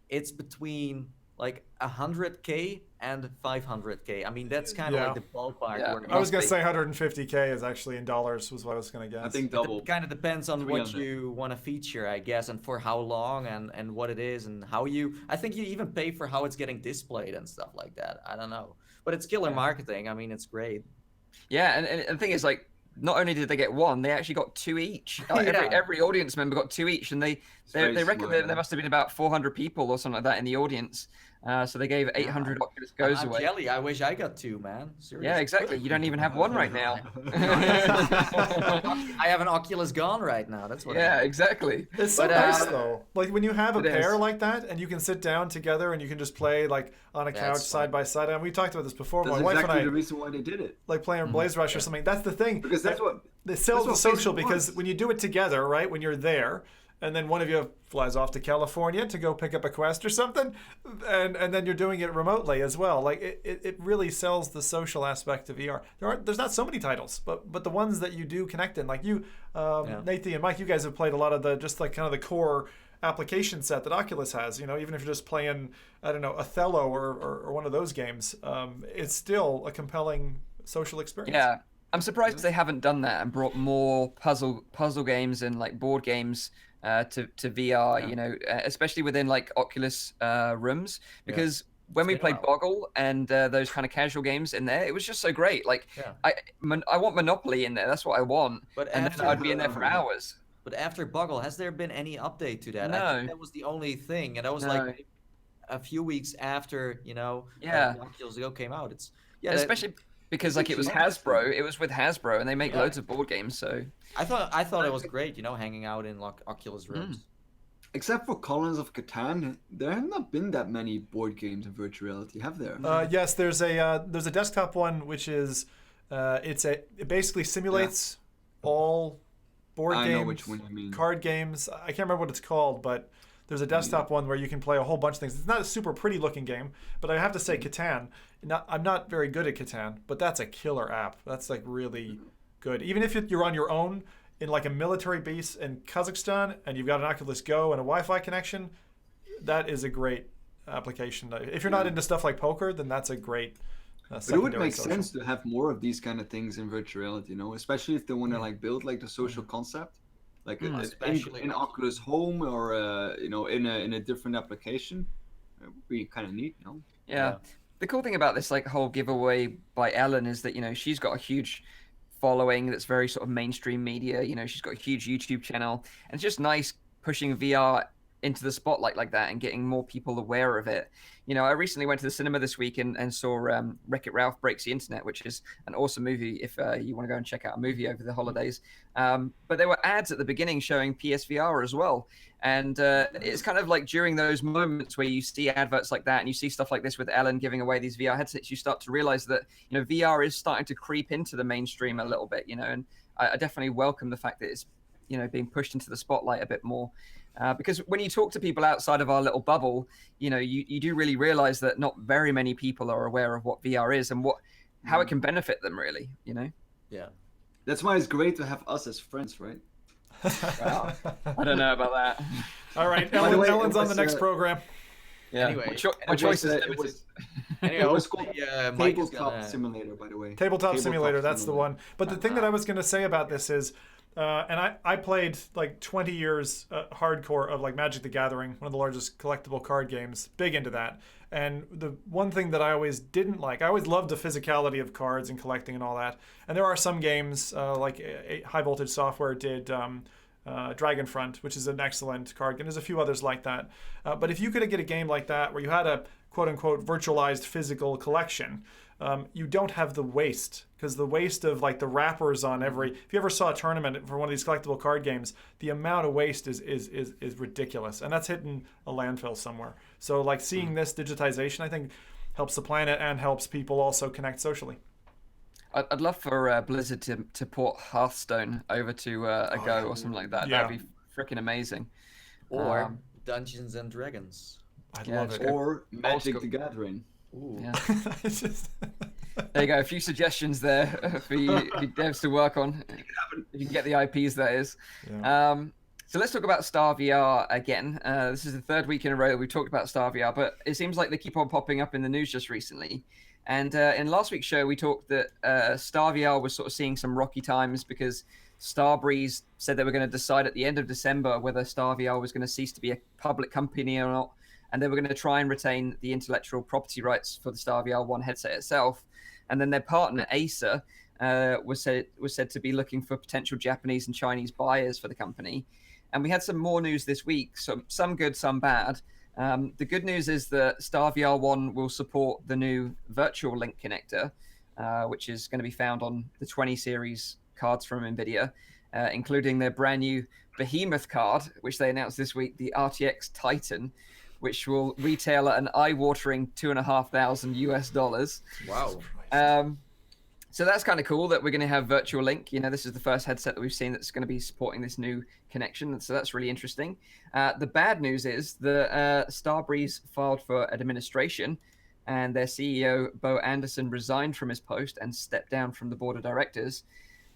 it's between like 100K and 500K. I mean, that's kind of like the ballpark.
Yeah.
I was gonna say 150K is actually in dollars was what I was gonna guess.
I think double.
It kind of depends on what you want to feature, I guess, and for how long and what it is and how you. I think you even pay for how it's getting displayed and stuff like that. I don't know, but it's killer marketing. I mean, it's great.
Yeah, and the thing is, like, not only did they get one, they actually got two each. Every audience member got two each, and they reckon that there must have been about 400 people or something like that in the audience. So they gave 800 Oculus Go's away.
Jelly, I wish I got two, man. Seriously.
Yeah, exactly. You don't even have one right now.
I have an Oculus Gone right now. That's what.
Yeah, exactly.
It's so nice though. Like when you have a pair like that, and you can sit down together, and you can just play like on a couch side by side. And we talked about this before.
That's
my wife
exactly
and I,
the reason why they did it.
Like playing Blaze Rush or something. That's the thing.
Because that's what
they sell the social.
Facebook
Because
wants.
when you do it together, right? When you're there. And then one of you flies off to California to go pick up a Quest or something, and then you're doing it remotely as well. Like it really sells the social aspect of VR. There's not so many titles, but the ones that you do connect in, like you, Nathan and Mike, you guys have played a lot of the just like kind of the core application set that Oculus has. Even if you're just playing, I don't know, Othello or one of those games, it's still a compelling social experience.
Yeah. I'm surprised they haven't done that and brought more puzzle games and like board games to VR, especially within like Oculus rooms, because when we played Boggle and those kind of casual games in there, it was just so great. Like I want Monopoly in there. That's what I want. And then I'd be in there for hours.
But after Boggle, has there been any update to that?
No.
I think that was the only thing, and that was like a few weeks after Oculus Go came out.
Especially because like it was Hasbro. It was with Hasbro, and they make loads of board games. So
I thought it was great, hanging out in Oculus rooms.
Except for Colonies of Catan, there have not been that many board games in virtual reality, have there?
Yes, there's a desktop one which is It basically simulates all board
I
games,
know which one you mean.
card games. I can't remember what it's called, but there's a desktop one where you can play a whole bunch of things. It's not a super pretty looking game, but I have to say Catan. I'm not very good at Catan, but that's a killer app. That's like really good. Even if you're on your own in like a military base in Kazakhstan and you've got an Oculus Go and a Wi-Fi connection, that is a great application. If you're not into stuff like poker, then that's a great
But it would make
social.
sense to have more of these kind of things in virtual reality, especially if they want to like build like the social concept, like
Especially
in Oculus Home or in a different application. It would be kind of neat,
Yeah. The cool thing about this like whole giveaway by Ellen is that she's got a huge following that's very sort of mainstream media. She's got a huge YouTube channel, and it's just nice pushing VR into the spotlight like that and getting more people aware of it. I recently went to the cinema this week and saw Wreck-It Ralph Breaks the Internet, which is an awesome movie if you want to go and check out a movie over the holidays. But there were ads at the beginning showing PSVR as well. And it's kind of like during those moments where you see adverts like that and you see stuff like this with Ellen giving away these VR headsets, you start to realize that, VR is starting to creep into the mainstream a little bit, and I definitely welcome the fact that it's, being pushed into the spotlight a bit more. Because when you talk to people outside of our little bubble, you do really realize that not very many people are aware of what VR is and how it can benefit them, really.
Yeah.
That's why it's great to have us as friends, right?
Wow. I don't know about that.
All right,
By the way,
Ellen's
it
on the
was,
next program.
Yeah.
Anyway,
my choice is
it
limited.
was
Anyway,
it was called
Mike is
Tabletop
gonna...
Simulator, by the way.
Tabletop Simulator, that's the one. But the thing that I was going to say about this is, and I played like 20 years hardcore of like Magic the Gathering, one of the largest collectible card games, big into that. And the one thing that I always didn't like, I always loved the physicality of cards and collecting and all that. And there are some games like High Voltage Software did Dragonfront, which is an excellent card game. There's a few others like that. But if you could get a game like that where you had a quote-unquote virtualized physical collection, you don't have the waste, because the waste of like the wrappers on every, if you ever saw a tournament for one of these collectible card games, the amount of waste is ridiculous, and that's hitting a landfill somewhere. So like seeing this digitization, I think helps the planet and helps people also connect socially.
I'd love for Blizzard to port Hearthstone over to a Go or something like that.
Yeah.
That'd be freaking amazing.
Or Dungeons and Dragons.
I'd
Yeah,
love
it's
it.
good.
Or Magic
school.
the Gathering.
Ooh.
Yeah.
It's just...
There you go. A few suggestions there for you devs to work on. If you can get the IPs, that is.
Yeah.
So let's talk about StarVR again. This is the third week in a row that we've talked about StarVR, but it seems like they keep on popping up in the news just recently. And in last week's show, we talked that StarVR was sort of seeing some rocky times because Starbreeze said they were going to decide at the end of December whether StarVR was going to cease to be a public company or not. And they were going to try and retain the intellectual property rights for the StarVR 1 headset itself. And then their partner, Acer, was said to be looking for potential Japanese and Chinese buyers for the company. And we had some more news this week, so some good, some bad. The good news is that StarVR 1 will support the new Virtual Link connector, which is going to be found on the 20 series cards from NVIDIA, including their brand new Behemoth card, which they announced this week, the RTX Titan, which will retail at an eye-watering $2,500
Wow.
So that's kind of cool that we're going to have Virtual Link. This is the first headset that we've seen that's going to be supporting this new connection. So that's really interesting. The bad news is that Starbreeze filed for administration, and their CEO, Bo Anderson, resigned from his post and stepped down from the board of directors.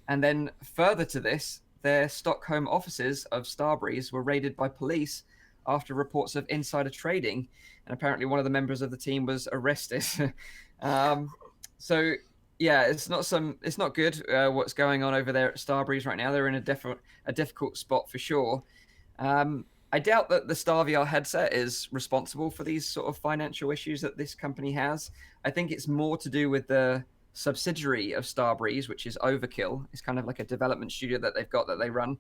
And then further to this, their Stockholm offices of Starbreeze were raided by police after reports of insider trading, and apparently one of the members of the team was arrested. So yeah, it's not good what's going on over there at Starbreeze right now. They're in a difficult spot for sure. I doubt that the StarVR headset is responsible for these sort of financial issues that this company has. I think it's more to do with the subsidiary of Starbreeze, which is Overkill. It's kind of like a development studio that they've got that they run.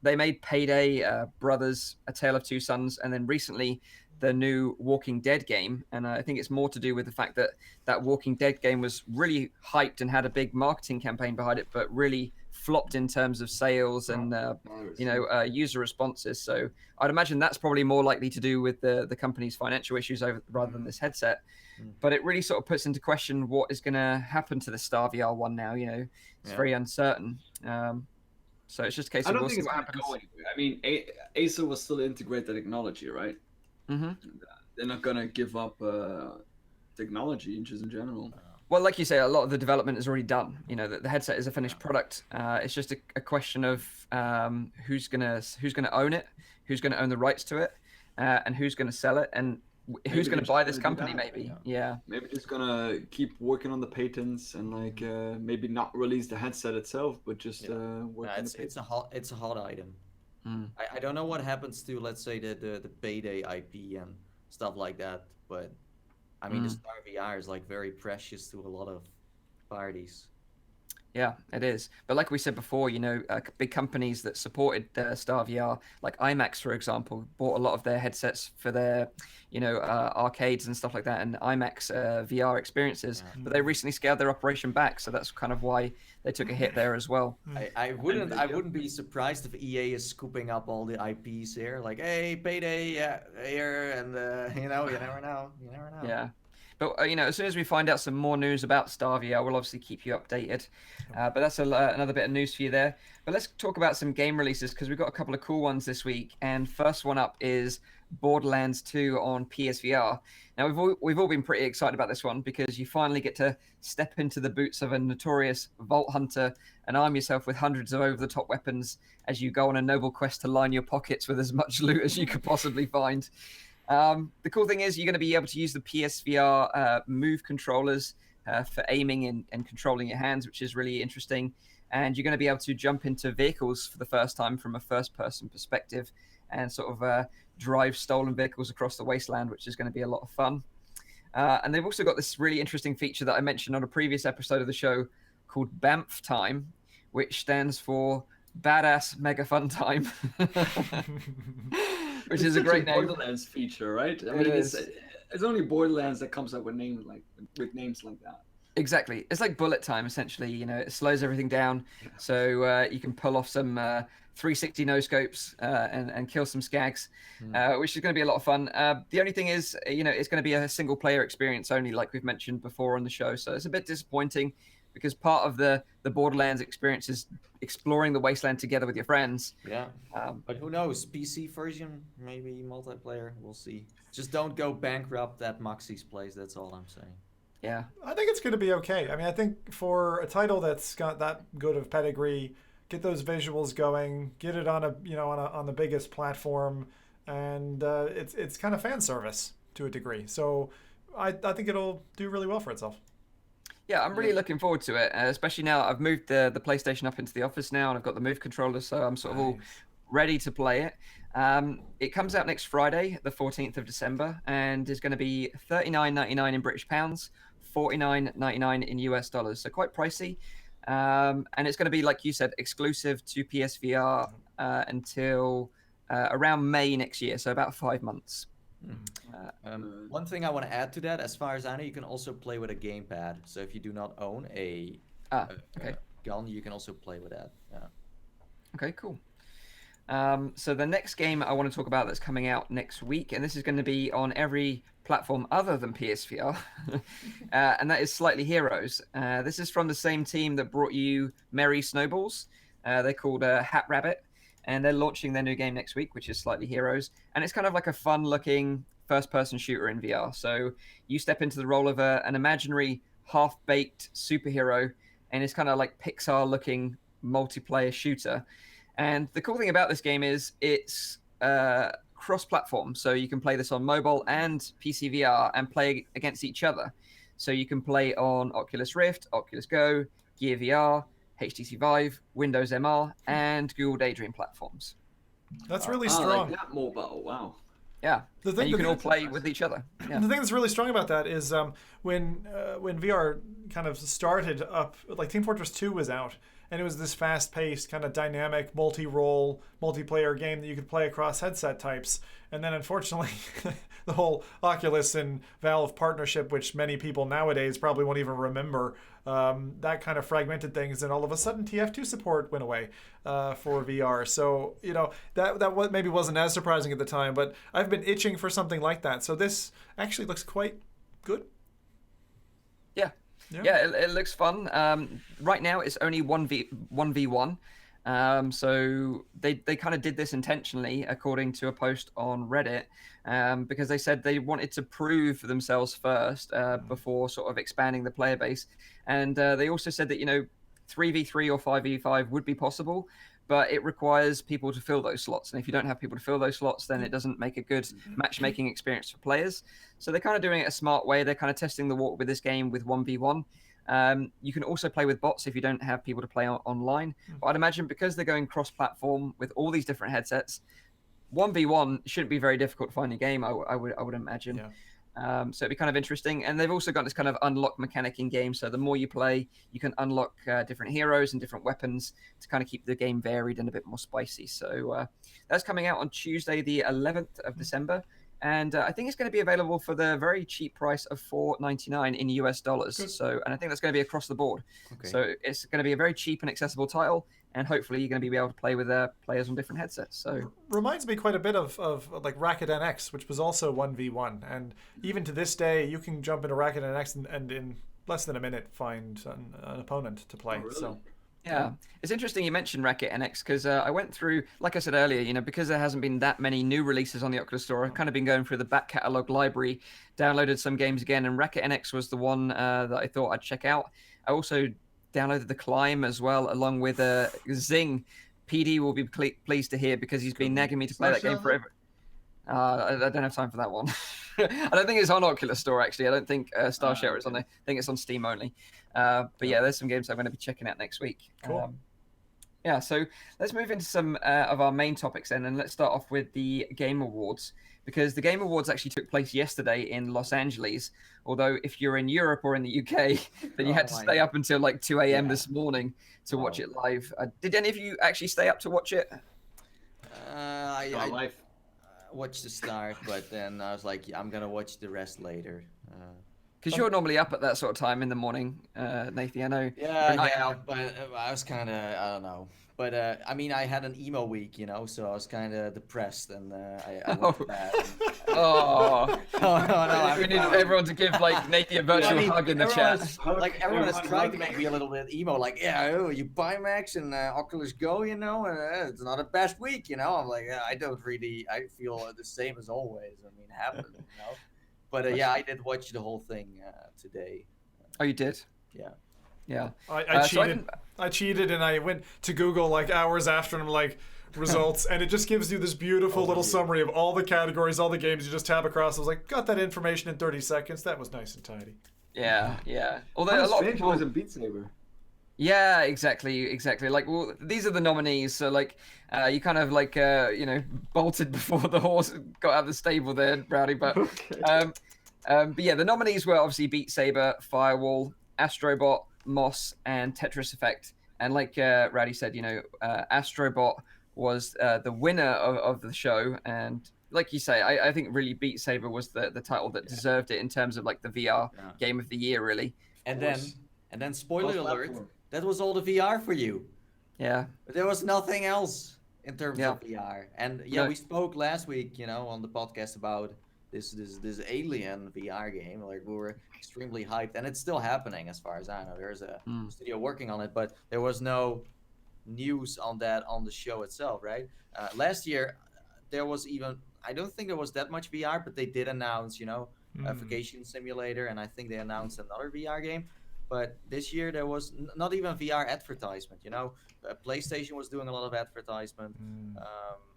They made Payday, Brothers, A Tale of Two Sons, and then recently the new Walking Dead game. And I think it's more to do with the fact that that Walking Dead game was really hyped and had a big marketing campaign behind it, but really flopped in terms of sales and user responses. So I'd imagine that's probably more likely to do with the company's financial issues rather than this headset. But it really sort of puts into question what is going to happen to the StarVR one now. It's very uncertain. So it's just a case of we'll see what happens.
Go anywhere. I mean, Acer will still integrate the technology, right?
Mm-hmm.
They're not gonna give up technology just in general.
Well, like you say, a lot of the development is already done. The headset is a finished product. It's just a question of who's gonna own it, who's gonna own the rights to it, and who's gonna sell it, and who's gonna buy this company. Maybe,
Maybe just gonna keep working on the patents and maybe not release the headset itself, but just work on the patents.
It's a hot item. I don't know what happens to, let's say, the Payday IP and stuff like that, but I mean, the StarVR is very precious to a lot of parties.
Yeah, it is. But like we said before, big companies that supported StarVR, like IMAX, for example, bought a lot of their headsets for their, arcades and stuff like that, and IMAX VR experiences. But they recently scaled their operation back, so that's kind of why they took a hit there as well.
I wouldn't be surprised if EA is scooping up all the IPs here, like, hey, Payday, here, and you never know.
Yeah. But, as soon as we find out some more news about StarVR, we'll obviously keep you updated. But that's another bit of news for you there. But let's talk about some game releases, because we've got a couple of cool ones this week. And first one up is Borderlands 2 on PSVR. Now, we've all been pretty excited about this one, because you finally get to step into the boots of a notorious vault hunter and arm yourself with hundreds of over-the-top weapons as you go on a noble quest to line your pockets with as much loot as you could possibly find. The cool thing is you're going to be able to use the PSVR Move controllers for aiming and controlling your hands, which is really interesting. And you're going to be able to jump into vehicles for the first time from a first-person perspective and sort of drive stolen vehicles across the wasteland, which is going to be a lot of fun. And they've also got this really interesting feature that I mentioned on a previous episode of the show called BAMF Time, which stands for Badass Mega Fun Time. Which is a great name.
Borderlands feature, right? I mean, it's only Borderlands that comes up with names like that.
Exactly. It's like bullet time, essentially. It slows everything down, so you can pull off some 360 no scopes and kill some skags, which is going to be a lot of fun. The only thing is, it's going to be a single player experience only, like we've mentioned before on the show. So it's a bit disappointing, because part of the Borderlands experience is exploring the wasteland together with your friends.
Yeah, but who knows? PC version, maybe multiplayer. We'll see. Just don't go bankrupt at Moxie's place. That's all I'm saying.
Yeah,
I think it's going to be okay. I mean, I think for a title that's got that good of pedigree, get those visuals going, get it on on the biggest platform, and it's kind of fan service to a degree. So I think it'll do really well for itself.
Yeah, I'm really looking forward to it, especially now I've moved the PlayStation up into the office now, and I've got the Move controller, so I'm sort of all ready to play it. It comes out next Friday, the 14th of December, and is going to be $39.99 in British pounds, $49.99 in US dollars, so quite pricey. And it's going to be, like you said, exclusive to PSVR until around May next year, so about 5 months.
One thing I want to add to that, as far as I know, you can also play with a gamepad. So if you do not own a gun, you can also play with that. Yeah. Okay,
cool. So the next game I want to talk about that's coming out next week, and this is going to be on every platform other than PSVR, and that is Slightly Heroes. This is from the same team that brought you Merry Snowballs. They're called Hat Rabbit. And they're launching their new game next week, which is Slightly Heroes. And it's kind of like a fun-looking first-person shooter in VR. So you step into the role of an imaginary, half-baked superhero, and it's kind of like Pixar-looking multiplayer shooter. And the cool thing about this game is it's cross-platform. So you can play this on mobile and PC VR and play against each other. So you can play on Oculus Rift, Oculus Go, Gear VR, HTC Vive, Windows MR, and Google Daydream platforms.
That's really strong.
Like that mobile, wow.
Yeah, and you can all play with each other. Yeah.
The thing that's really strong about that is when VR kind of started up, like Team Fortress 2 was out, and it was this fast-paced, kind of dynamic, multi-role, multiplayer game that you could play across headset types. And then, unfortunately, the whole Oculus and Valve partnership, which many people nowadays probably won't even remember, that kind of fragmented things, and all of a sudden TF2 support went away for VR. So, that maybe wasn't as surprising at the time, but I've been itching for something like that. So this actually looks quite good.
Yeah, it looks fun. Right now, it's only 1v1. So they kind of did this intentionally, according to a post on Reddit, because they said they wanted to prove themselves first before sort of expanding the player base. And they also said that, 3v3 or 5v5 would be possible, but it requires people to fill those slots. And if you don't have people to fill those slots, then it doesn't make a good matchmaking experience for players. So they're kind of doing it a smart way. They're kind of testing the water with this game with 1v1. You can also play with bots if you don't have people to play online. But I'd imagine because they're going cross-platform with all these different headsets, 1v1 shouldn't be very difficult to find a game, I would imagine.
Yeah.
So it'd be kind of interesting. And they've also got this kind of unlock mechanic in game. So the more you play, you can unlock different heroes and different weapons to kind of keep the game varied and a bit more spicy. So that's coming out on Tuesday, the 11th of December. And I think it's going to be available for the very cheap price of $4.99 in US dollars.
Good.
So, and I think that's going to be across the board.
Okay.
So it's going to be a very cheap and accessible title. And hopefully you're going to be able to play with players on different headsets. So
reminds me quite a bit of like Racket NX, which was also 1v1. And even to this day, you can jump into Racket NX and in less than a minute find an opponent to play.
Oh, really?
So
yeah, it's interesting you mentioned Racket NX because I went through, like I said earlier, because there hasn't been that many new releases on the Oculus Store, I've kind of been going through the back catalog library, downloaded some games again, and Racket NX was the one that I thought I'd check out. I also downloaded The Climb as well, along with Zing. PD will be pleased to hear because he's been nagging me to play that game forever. I don't have time for that one. I don't think it's on Oculus Store, actually. I don't think Star Share is on there. I think it's on Steam only. But yeah, there's some games I'm going to be checking out next week.
Cool.
Yeah, so let's move into some of our main topics then, and let's start off with the Game Awards, because the Game Awards actually took place yesterday in Los Angeles, although if you're in Europe or in the UK, then you had to stay up until like 2 a.m. this morning to watch it live. Did any of you actually stay up to watch it?
I watched the start, but then I was like, I'm going to watch the rest later.
Because you're normally up at that sort of time in the morning, Nathan, I know.
Yeah, but I was kind of, I don't know. But I mean, I had an emo week, so I was kind of depressed, and I went to bed.
Oh,
no,
we need everyone to give like Nathan a virtual hug in the chat.
Everyone is trying to make me a little bit emo, like, you buy Max and Oculus Go, it's not a best week, I'm like, I feel the same as always. I mean, happens, But I did watch the whole thing today.
Oh, you did?
Yeah.
Yeah.
I cheated. I cheated and I went to Google like hours after and I'm like, results, and it just gives you this beautiful little summary of all the categories, all the games. You just tab across. I was like, got that information in 30 seconds. That was nice and tidy.
Yeah. Although a lot of people
was a Beat Saber.
Yeah, exactly. Like, well, these are the nominees. So, like, you kind of like, bolted before the horse got out of the stable there, Rowdy. But, but yeah, the nominees were obviously Beat Saber, Firewall, Astrobot, Moss, and Tetris Effect. And like Rowdy said, Astrobot was the winner of the show. And like you say, I think really Beat Saber was the title that deserved it in terms of like the VR game of the year, really.
And then spoiler alert, that was all the VR for you.
Yeah.
There was nothing else in terms of VR. And
No.
we spoke last week, on the podcast about this alien VR game. Like, we were extremely hyped, and it's still happening as far as I know. There's a studio working on it, but there was no news on that on the show itself, right? Last year, there was I don't think there was that much VR, but they did announce, a vacation simulator, and I think they announced another VR game. But this year there was not even VR advertisement. PlayStation was doing a lot of advertisement,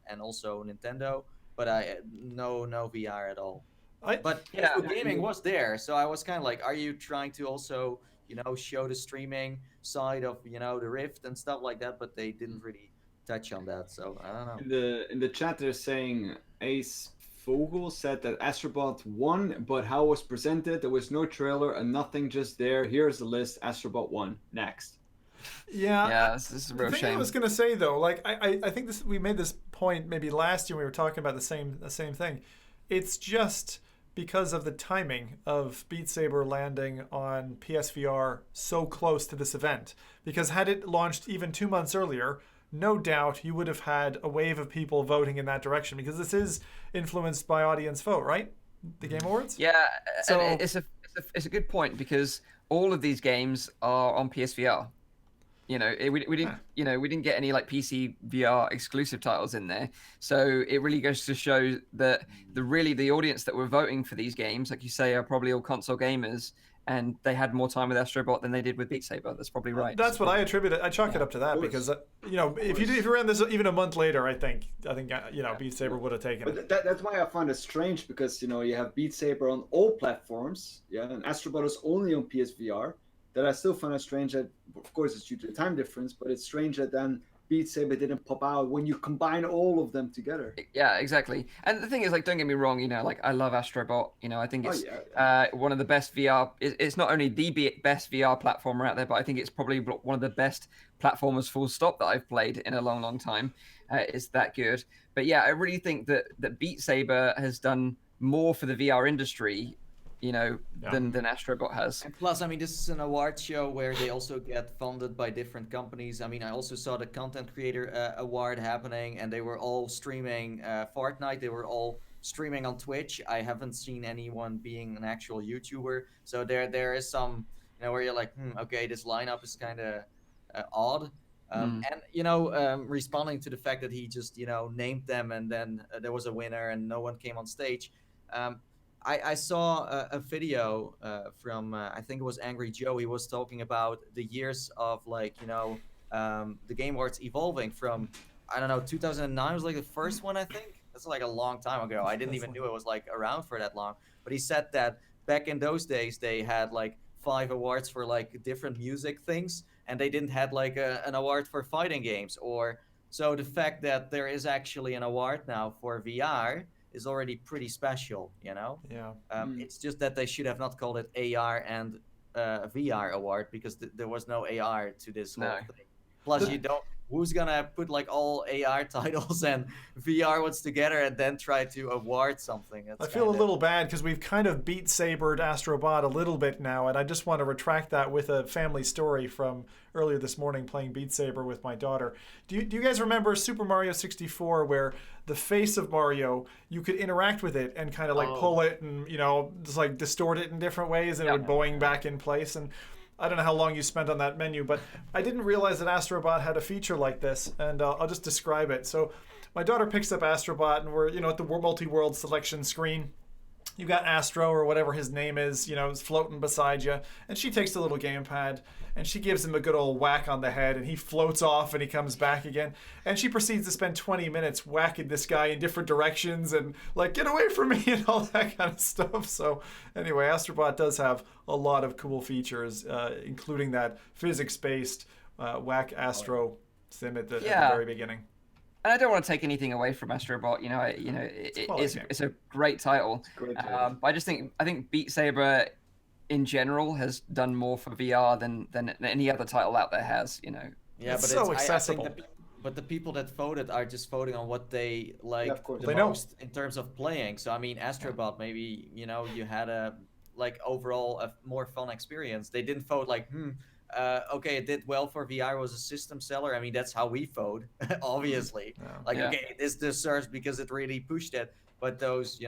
and also Nintendo. But no VR at all. But gaming was there, so I was kind of like, are you trying to also show the streaming side of the Rift and stuff like that? But they didn't really touch on that, so I don't know.
In the chat they're saying Ace Vogel said that Astrobot won, but how it was presented, there was no trailer and nothing, just there. Here's the list. Astrobot won. Next.
Yeah,
this is a
the
real
thing I
shame.
was gonna say though, like I think we made this point maybe last year when we were talking about the same thing. It's just because of the timing of Beat Saber landing on PSVR so close to this event. Because had it launched even 2 months earlier, no doubt you would have had a wave of people voting in that direction, because this is influenced by audience vote, right? The Game Awards.
Yeah,
So-
and it's a good point, because all of these games are on PSVR. We didn't we didn't get any like PC VR exclusive titles in there, so it really goes to show that the audience that were voting for these games, like you say, are probably all console gamers, and they had more time with Astrobot than they did with Beat Saber. That's probably right.
That's what I attribute it. I chalk it up to that, because if you ran this even a month later, I think Beat Saber would have taken it.
But that's why I find it strange, because you have Beat Saber on all platforms, and Astrobot is only on PSVR. That I still find it strange that, of course, it's due to the time difference, but it's strange that then Beat Saber didn't pop out when you combine all of them together.
Yeah, exactly. And the thing is, like, don't get me wrong, like, I love Astrobot. I think it's one of the best VR. It's not only the best VR platformer out there, but I think it's probably one of the best platformers, full stop, that I've played in a long, long time. It's that good. But yeah, I really think that Beat Saber has done more for the VR industry, than Astrobot has.
And plus, I mean, this is an award show where they also get funded by different companies. I mean, I also saw the Content Creator Award happening, and they were all streaming Fortnite. They were all streaming on Twitch. I haven't seen anyone being an actual YouTuber. So there is some, where you're like, okay, this lineup is kind of odd. And responding to the fact that he just named them, and then there was a winner and no one came on stage. I saw a video from I think it was Angry Joe. He was talking about the years of the Game Awards evolving from 2009 was like the first one, I think. That's like a long time ago. I didn't even know it was like around for that long. But he said that back in those days they had like 5 awards for like different music things, and they didn't have like an award for fighting games. So the fact that there is actually an award now for VR is already pretty special,
Yeah.
It's just that they should have not called it AR and VR award, because there was no AR to this whole thing. Plus, who's gonna put like all AR titles and VR ones together and then try to award something?
I feel a little bad, because we've kind of Beat Sabered Astrobot a little bit now, and I just want to retract that with a family story from earlier this morning playing Beat Saber with my daughter. Do you guys remember Super Mario 64, where the face of Mario, you could interact with it and kind of like pull it and just like distort it in different ways, and it would boing back in place? And I don't know how long you spent on that menu, but I didn't realize that Astrobot had a feature like this, and I'll just describe it. So my daughter picks up Astrobot, and we're at the multi-world selection screen. You got Astro, or whatever his name is, is floating beside you, and she takes the little gamepad and she gives him a good old whack on the head, and he floats off and he comes back again, and she proceeds to spend 20 minutes whacking this guy in different directions and like, get away from me, and all that kind of stuff. So anyway, Astrobot does have a lot of cool features, including that physics-based whack Astro sim at the very beginning.
And I don't want to take anything away from Astrobot. It's a great title. But I think Beat Saber in general has done more for VR than any other title out there has.
Yeah,
it's
but
so accessible.
But the people that voted are just voting on what they like the
know.
most in terms of playing. So I mean, Astrobot, maybe you had a overall a more fun experience. They didn't vote like okay, it did well for VR, was a system seller. I mean, that's how we vote, obviously. Okay, this deserves because it really pushed it. But those,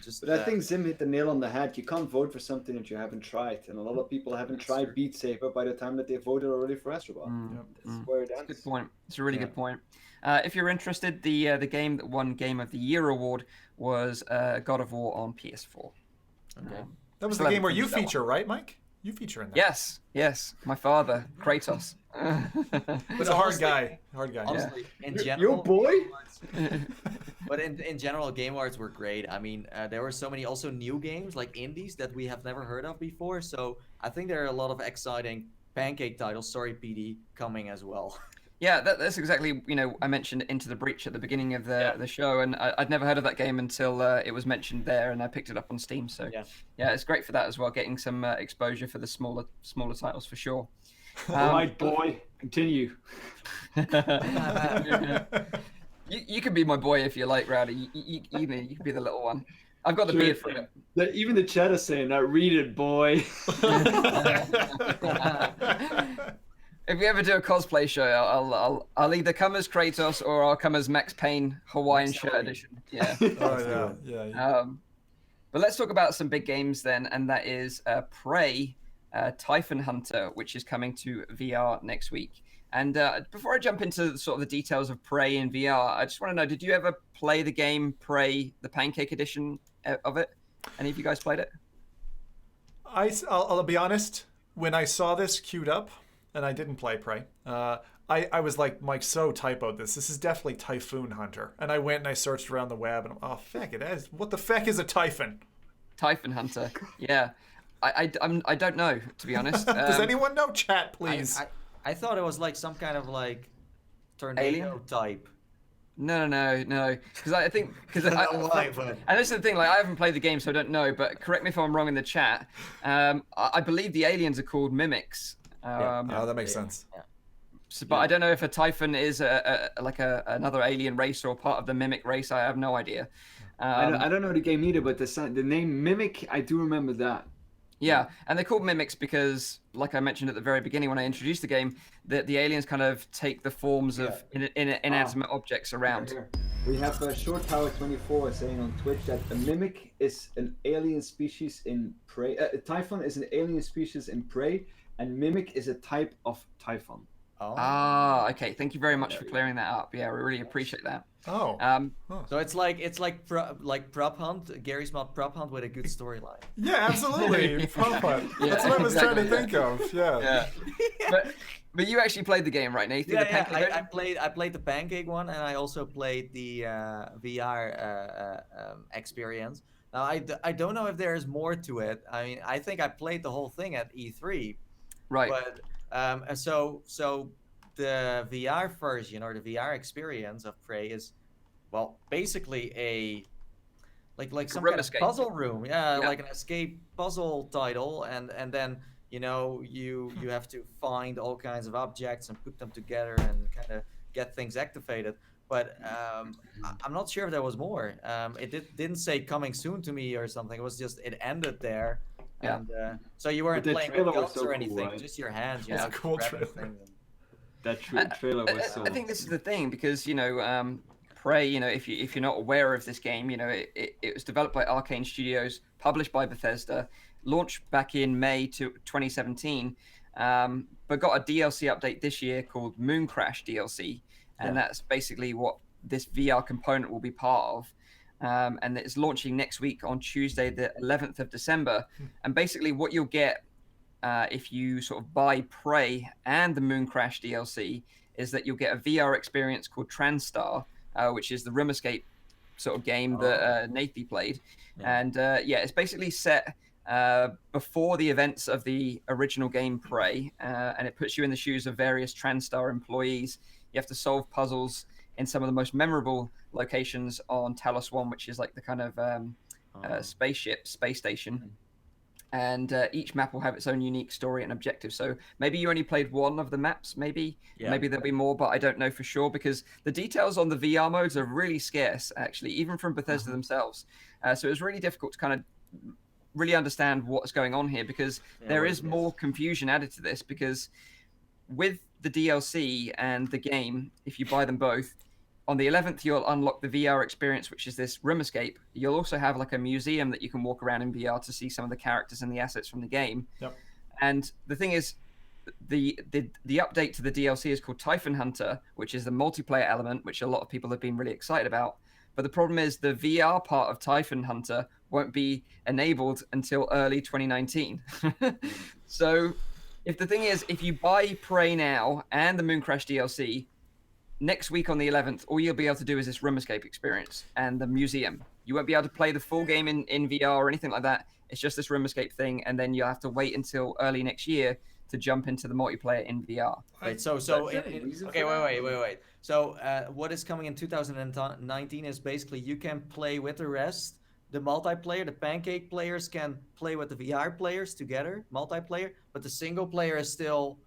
just.
But I think Zim hit the nail on the head. You can't vote for something that you haven't tried, and a lot of people haven't tried Beat Saber by the time that they voted already for Astrobot. That's where it ends.
Good point. It's a really good point. If you're interested, the game that won Game of the Year award was God of War on PS4.
Okay.
That was the game where you feature, right, Mike? You feature in that.
Yes. My father, Kratos.
It's a hard guy.
Honestly, in general,
your boy.
But in general, Game Awards were great. I mean, there were so many also new games like indies that we have never heard of before. So I think there are a lot of exciting pancake titles. Sorry, PD, coming as well.
Yeah, that's exactly, I mentioned Into the Breach at the beginning of the show, and I'd never heard of that game until it was mentioned there, and I picked it up on Steam. So yeah, it's great for that as well, getting some exposure for the smaller titles for sure.
All right, boy, continue.
You can be my boy if you like, Rowdy. You can be the little one. I've got the beard for it.
Even the chat is saying that. Read it, boy.
If we ever do a cosplay show, I'll either come as Kratos or I'll come as Max Payne Hawaiian shirt edition. Yeah.
Oh yeah.
But let's talk about some big games then, and that is Prey, Typhon Hunter, which is coming to VR next week. And before I jump into sort of the details of Prey in VR, I just want to know, did you ever play the game Prey, the Pancake Edition of it? Any of you guys played it?
I'll be honest. When I saw this queued up, and I didn't play Prey, I was like, Mike, so typoed this. This is definitely Typhoon Hunter. And I went and I searched around the web, and oh, feck, it is. What the feck is a Typhon?
Typhon Hunter, yeah. I don't know, to be honest.
Does anyone know? Chat, please.
I thought it was like some kind of like tornado
Alien?
type.
No. Because I think
I don't know why, but...
And this is the thing. Like, I haven't played the game, so I don't know. But correct me if I'm wrong in the chat. I believe the aliens are called mimics.
Oh, that makes sense.
Yeah.
So, but I don't know if a Typhon is another alien race or part of the mimic race. I have no idea.
I don't know the game either, but the name Mimic, I do remember that.
Yeah, and they're called mimics because, like I mentioned at the very beginning when I introduced the game, that the aliens kind of take the forms of inanimate objects around.
Here. We have Short Power 24 saying on Twitch that a mimic is an alien species in Prey. Typhon is an alien species in Prey, and mimic is a type of Typhon.
Oh.
Ah, okay. Thank you very much for clearing that up. Yeah, we really appreciate that.
Oh.
So it's like prop hunt, Gary's Mod prop hunt with a good storyline.
Yeah, absolutely. Prop hunt. That's what I was trying to think of. Yeah.
But you actually played the game, right, Nathan?
I played the Pancake one, and I also played the VR experience. Now I don't know if there's more to it. I mean, I think I played the whole thing at E3.
Right.
But so the VR version or the VR experience of Prey is, well, basically like some kind of puzzle room. Yeah, like an escape puzzle title, and then you have to find all kinds of objects and put them together and kind of get things activated. But I'm not sure if there was more. It didn't say coming soon to me or something. It was just it ended there.
Yeah.
And so you weren't playing with guns or anything, right? Just your hands.
That's a cool trailer.
That trailer was so...
I think this is the thing because, Prey, if you're not aware of this game, it was developed by Arcane Studios, published by Bethesda, launched back in May 2017, but got a DLC update this year called Moon Crash DLC, and that's basically what this VR component will be part of. And it's launching next week on Tuesday, the 11th of December. And basically what you'll get if you sort of buy Prey and the Moon Crash DLC is that you'll get a VR experience called TranStar, which is the room escape sort of game that Nathy played. Yeah. And it's basically set before the events of the original game Prey, and it puts you in the shoes of various TranStar employees. You have to solve puzzles in some of the most memorable locations on Talos 1, which is like the kind of space station. And each map will have its own unique story and objective. So maybe you only played one of the maps, maybe there'll be more, but I don't know for sure because the details on the VR modes are really scarce, actually, even from Bethesda themselves. So it was really difficult to kind of really understand what's going on here because there is more confusion added to this because with the DLC and the game, if you buy them both, on the 11th, you'll unlock the VR experience, which is this room escape. You'll also have like a museum that you can walk around in VR to see some of the characters and the assets from the game.
Yep.
And the thing is, the update to the DLC is called Typhon Hunter, which is the multiplayer element, which a lot of people have been really excited about. But the problem is the VR part of Typhon Hunter won't be enabled until early 2019. So if you buy Prey now and the Moon Crash DLC, next week on the 11th, all you'll be able to do is this room escape experience and the museum. You won't be able to play the full game in VR or anything like that. It's just this room escape thing, and then you'll have to wait until early next year to jump into the multiplayer in VR.
Right. So wait. So what is coming in 2019 is basically you can play with the rest. The multiplayer, the Pancake players can play with the VR players together, multiplayer, but the single player is still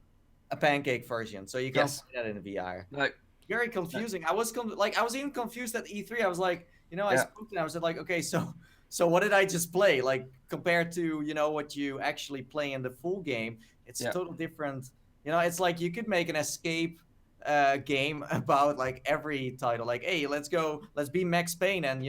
a pancake version, so you can't
Yes.
play that in VR.
No.
Very confusing. I was I was even confused at E3. I was like, I
Yeah.
spoke and I was like, okay, so what did I just play? Like compared to what you actually play in the full game, it's
Yeah.
total different. It's like you could make an escape game about like every title. Like, hey, let's be Max Payne and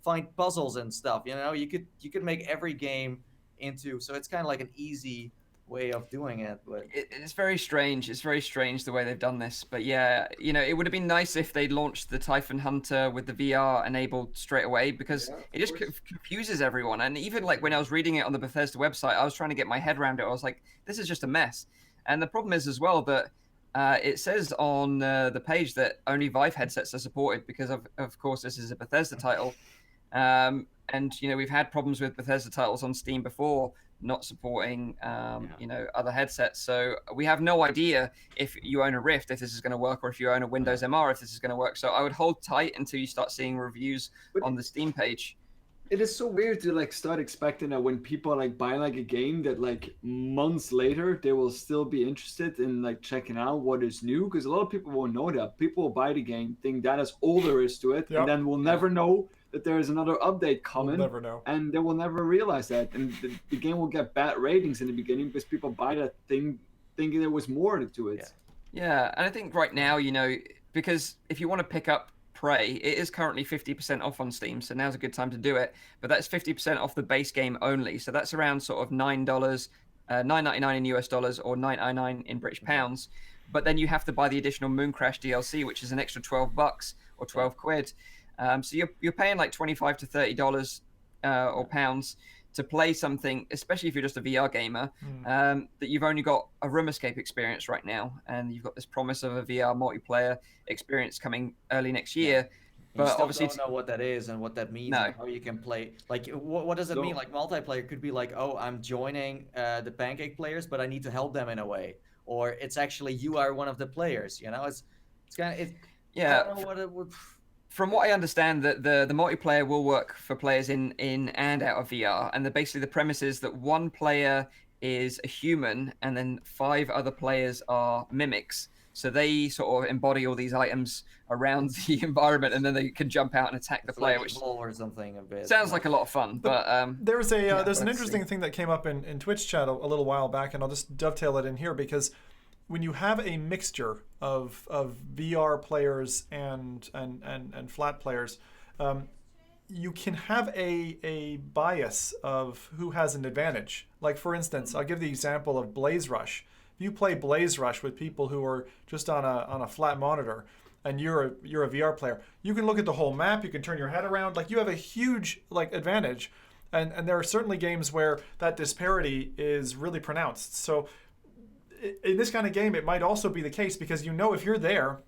find puzzles and stuff. You could make every game into. So it's kind of like an easy way of doing it, but
It's very strange. It's very strange the way they've done this. But yeah, it would have been nice if they launched the Typhon Hunter with the VR enabled straight away, because
Yeah, of
it just
course.
confuses everyone. And even like when I was reading it on the Bethesda website, I was trying to get my head around it. I was like, this is just a mess. And the problem is as well that it says on the page that only Vive headsets are supported because of course this is a Bethesda title. And we've had problems with Bethesda titles on Steam before not supporting other headsets, so we have no idea if you own a Rift if this is going to work, or if you own a Windows MR if this is going to work. So I would hold tight until you start seeing reviews
But
on the Steam page.
it is so weird to like start expecting that when people like buy like a game, that like months later they will still be interested in like checking out what is new, because a lot of people won't know that. People will buy the game, think that is all there is to it,
Yep.
and then we'll never know that there is another update
We'll
coming,
never know.
and they will never realize that, and the game will get bad ratings in the beginning because people buy that thing thinking there was more to it.
Yeah, and I think right now, because if you want to pick up Prey, it is currently 50% off on Steam, so now's a good time to do it. But that's 50% off the base game only, so that's around sort of $9, $9.99 in US dollars or $9.99 in British pounds. But then you have to buy the additional Mooncrash DLC, which is an extra $12 or 12 quid. So you're paying like $25 to $30 or pounds to play something, especially if you're just a VR gamer, that you've only got a room escape experience right now, and you've got this promise of a VR multiplayer experience coming early next year.
you
But
still
obviously,
don't know what that is and what that means
No.
and how you can play. Like, what does it
So-
mean? Like, multiplayer could be like, oh, I'm joining the pancake players, but I need to help them in a way, or it's actually you are one of the players. It's kind of I
yeah,
don't know what it would.
from what I understand, that the multiplayer will work for players in and out of VR, and basically the premise is that one player is a human, and then 5 other players are mimics. So they sort of embody all these items around the environment, and then they can jump out and attack the
It's
player,
like
which
Evolve or something a bit.
sounds like a lot of fun. But
There's an
let's
interesting
see.
thing that came up in Twitch chat a little while back, and I'll just dovetail it in here, because when you have a mixture of VR players and flat players, you can have a bias of who has an advantage. Like, for instance, I'll give the example of Blaze Rush. If you play Blaze Rush with people who are just on a flat monitor, and you're a VR player, you can look at the whole map, you can turn your head around, like you have a huge like advantage. And there are certainly games where that disparity is really pronounced. So in this kind of game, it might also be the case, because if you're there,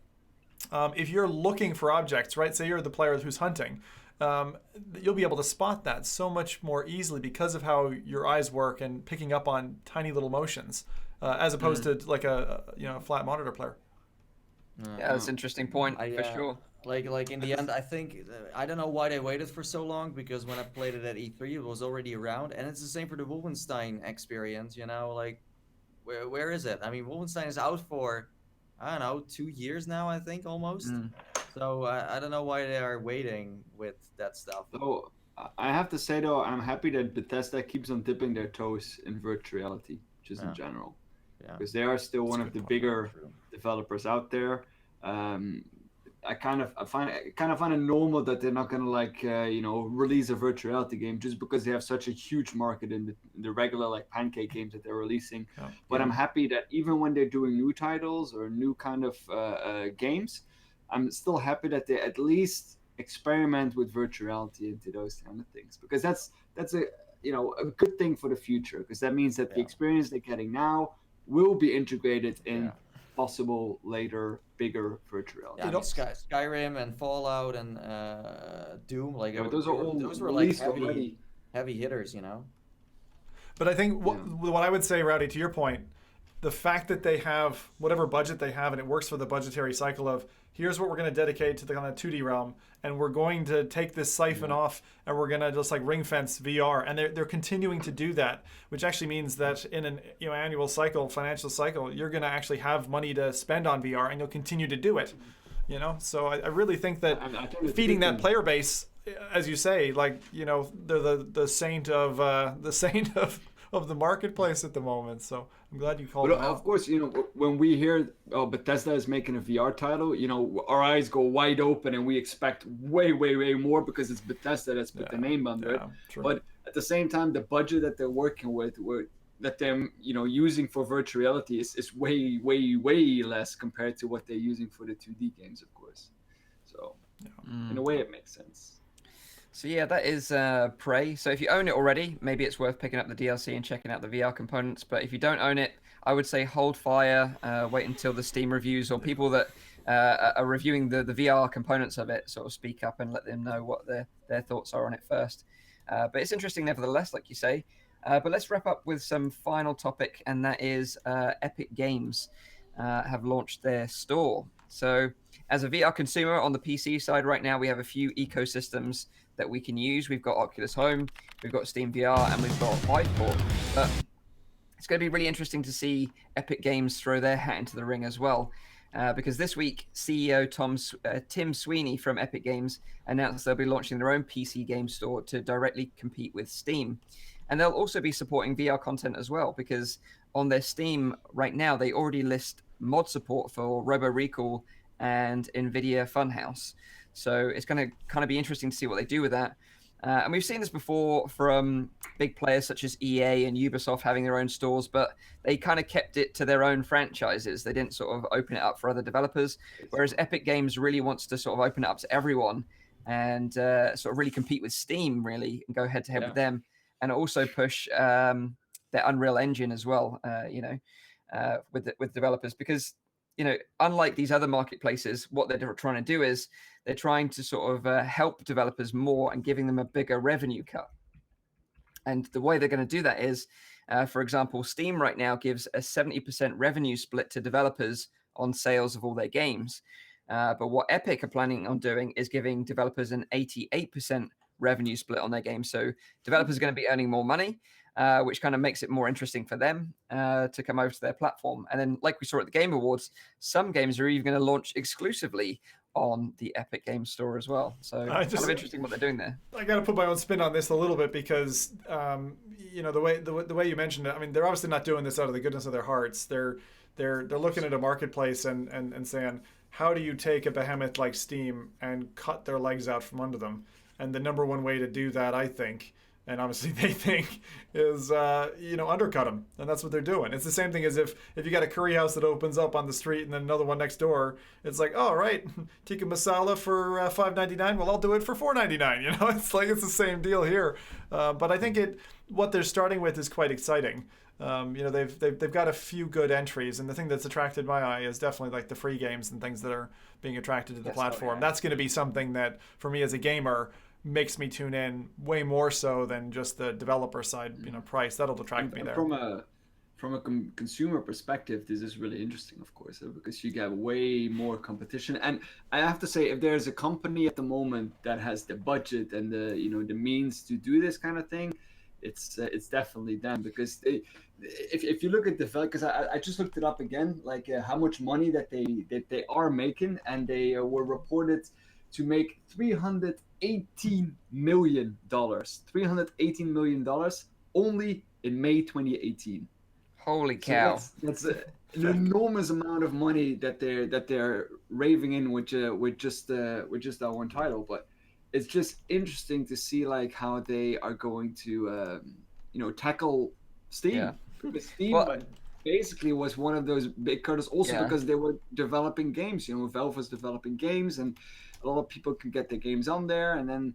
if you're looking for objects, right? Say you're the player who's hunting, you'll be able to spot that so much more easily because of how your eyes work and picking up on tiny little motions, as opposed to like a flat monitor player.
yeah, that's an interesting point for sure.
Like in the end, I think I don't know why they waited for so long, because when I played it at E3, it was already around, and it's the same for the Wolfenstein experience. Like where is it? I mean, Wolfenstein is out for I don't know 2 years now, I think almost. So I don't know why they are waiting with that stuff.
So I have to say though, I'm happy that Bethesda keeps on dipping their toes in virtual reality, just in general, because they are still one of the bigger developers out there. I kind of find it normal that they're not gonna like release a virtual reality game just because they have such a huge market in the regular like pancake games that they're releasing. But I'm happy that even when they're doing new titles or new kind of games, I'm still happy that they at least experiment with virtual reality into those kind of things, because that's a good thing for the future, because that means that the experience they're getting now will be integrated in possible later bigger virtual reality.
Yeah, I mean, Skyrim and Fallout and Doom, like
those are all
those were like
released already.
heavy hitters,
But I think what I would say, Rowdy, to your point, the fact that they have whatever budget they have and it works for the budgetary cycle of here's what we're going to dedicate to the kind of 2D realm, and we're going to take this siphon off and we're going to just like ring fence VR, and they're continuing to do that, which actually means that in an annual cycle, financial cycle, you're going to actually have money to spend on VR and you'll continue to do it. So I really think that feeding that player base, as you say, like they're the saint of the marketplace at the moment. So I'm glad you called it out.
Of course, when we hear Bethesda is making a VR title, our eyes go wide open and we expect way, way, way more because it's Bethesda that's put the name under it.
True.
But at the same time, the budget that they're working with, that they're using for virtual reality is way, way, way less compared to what they're using for the 2D games, of course. So in a way, it makes sense.
So yeah, that is Prey. So if you own it already, maybe it's worth picking up the DLC and checking out the VR components. But if you don't own it, I would say hold fire, wait until the Steam reviews or people that are reviewing the VR components of it sort of speak up and let them know what their thoughts are on it first. But it's interesting nevertheless, like you say. But let's wrap up with some final topic, and that is Epic Games have launched their store. So as a VR consumer on the PC side right now, we have a few ecosystems that we can use. We've got Oculus Home, we've got Steam VR, and we've got Viveport. But it's going to be really interesting to see Epic Games throw their hat into the ring as well. Because this week, CEO Tim Sweeney from Epic Games announced they'll be launching their own PC game store to directly compete with Steam. And they'll also be supporting VR content as well, because on their Steam right now, they already list mod support for Robo Recall and NVIDIA Funhouse. So it's going to kind of be interesting to see what they do with that. And we've seen this before from big players such as EA and Ubisoft having their own stores, but they kind of kept it to their own franchises. They didn't sort of open it up for other developers, whereas Epic Games really wants to sort of open it up to everyone and sort of really compete with Steam, really, and go head-to-head with them, and also push their Unreal Engine as well, with developers. Because, unlike these other marketplaces, what they're trying to do is they're trying to sort of help developers more and giving them a bigger revenue cut. And the way they're going to do that is, for example, Steam right now gives a 70% revenue split to developers on sales of all their games. But what Epic are planning on doing is giving developers an 88% revenue split on their games. So developers are going to be earning more money, which kind of makes it more interesting for them to come over to their platform. And then, like we saw at the Game Awards, some games are even going to launch exclusively on the Epic Games Store as well. So kind of interesting what they're doing there.
I got to put my own spin on this a little bit because, the way you mentioned it, I mean, they're obviously not doing this out of the goodness of their hearts. They're looking at a marketplace and saying, how do you take a behemoth like Steam and cut their legs out from under them? And the number one way to do that, I think, and obviously they think, is undercut them, and that's what they're doing. It's the same thing as if you got a curry house that opens up on the street and then another one next door. It's like, oh right, tikka masala for $5.99. Well, I'll do it for $4.99. It's like it's the same deal here. But I think what they're starting with is quite exciting. They've got a few good entries, and the thing that's attracted my eye is definitely like the free games and things that are being attracted to the platform. That's going to be something that, for me as a gamer, makes me tune in way more so than just the developer side, price. That'll attract me there.
From a consumer perspective, this is really interesting, of course, because you get way more competition. And I have to say, if there's a company at the moment that has the budget and the means to do this kind of thing, it's definitely them. Because if you look at the because I just looked it up again, like how much money that they are making, and they were reported to make $318 million only in May 2018.
Holy cow!
So that's an enormous amount of money that they're raving in with just that one title. But it's just interesting to see like how they are going to tackle Steam.
Yeah.
Because Steam basically was one of those big cutters also because they were developing games. Valve was developing games, and a lot of people can get their games on there, and then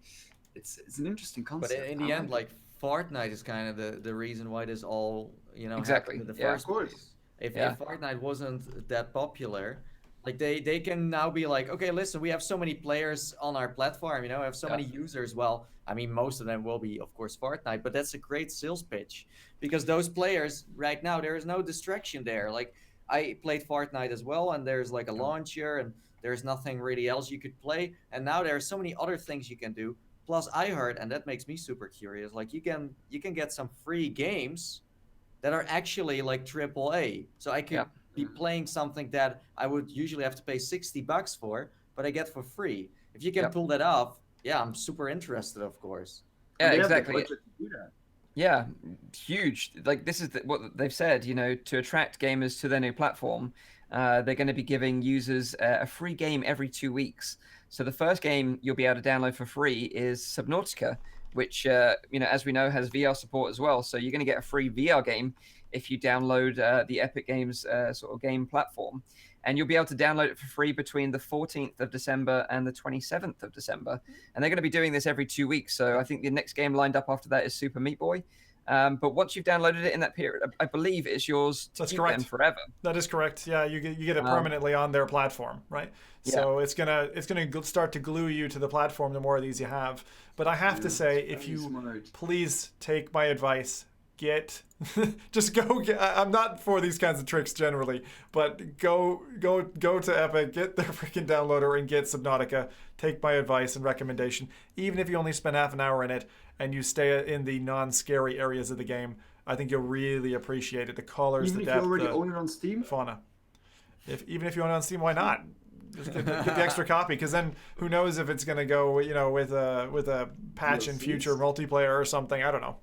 it's an interesting concept.
But in the end, like Fortnite is kind of the reason why this all
exactly
happened in the first
of course.
place. If Fortnite wasn't that popular, Like they can now be like, okay, listen, we have so many players on our platform, we have so many users. Well, I mean, most of them will be, of course, Fortnite, but that's a great sales pitch because those players right now, there is no distraction there. Like I played Fortnite as well, and there's like a launcher, and there's nothing really else you could play. And now there are so many other things you can do. Plus, I heard, and that makes me super curious. Like you can get some free games that are actually like AAA. So I could be playing something that I would usually have to pay $60 for, but I get for free. If you can pull that off, I'm super interested, of course.
Yeah,
They have the
exactly.
budget to do that.
Yeah, huge. Like this is what they've said, to attract gamers to their new platform. They're going to be giving users a free game every 2 weeks. So the first game you'll be able to download for free is Subnautica, which, as we know, has VR support as well. So you're going to get a free VR game if you download the Epic Games sort of game platform. And you'll be able to download it for free between the 14th of December and the 27th of December. And they're going to be doing this every 2 weeks. So I think the next game lined up after that is Super Meat Boy. But once you've downloaded it in that period, I believe it's yours to keep them forever.
That is correct. Yeah, you get it permanently on their platform, right? So it's gonna start to glue you to the platform the more of these you have. But I have to say, if you please take my advice, just go. I'm not for these kinds of tricks generally, but go to Epic, get their freaking downloader, and get Subnautica. Take my advice and recommendation. Even if you only spend half an hour in it and you stay in the non-scary areas of the game, I think you'll really appreciate it. The colors, the depth,
even if you already own it on Steam,
fauna. Even if you own it on Steam, why not? Just get the extra copy, because then who knows if it's going to go, with a patch in future multiplayer or something. I don't know.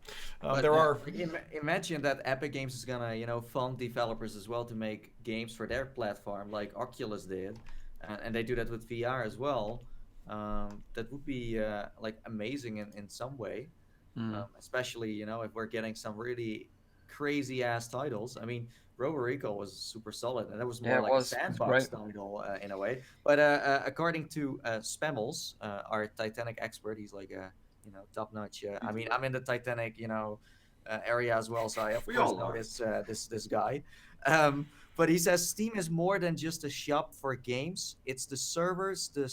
Imagine that Epic Games is gonna fund developers as well to make games for their platform, like Oculus did, and they do that with VR as well. That would be like amazing in some way, especially if we're getting some really crazy ass titles. I mean, Robo Recall was super solid, and that was more like a sandbox title in a way. But according to Spemmels, our Titanic expert, he's like a top notch. I mean, I'm in the Titanic area as well, so I of course know this guy. But he says Steam is more than just a shop for games. It's the servers, the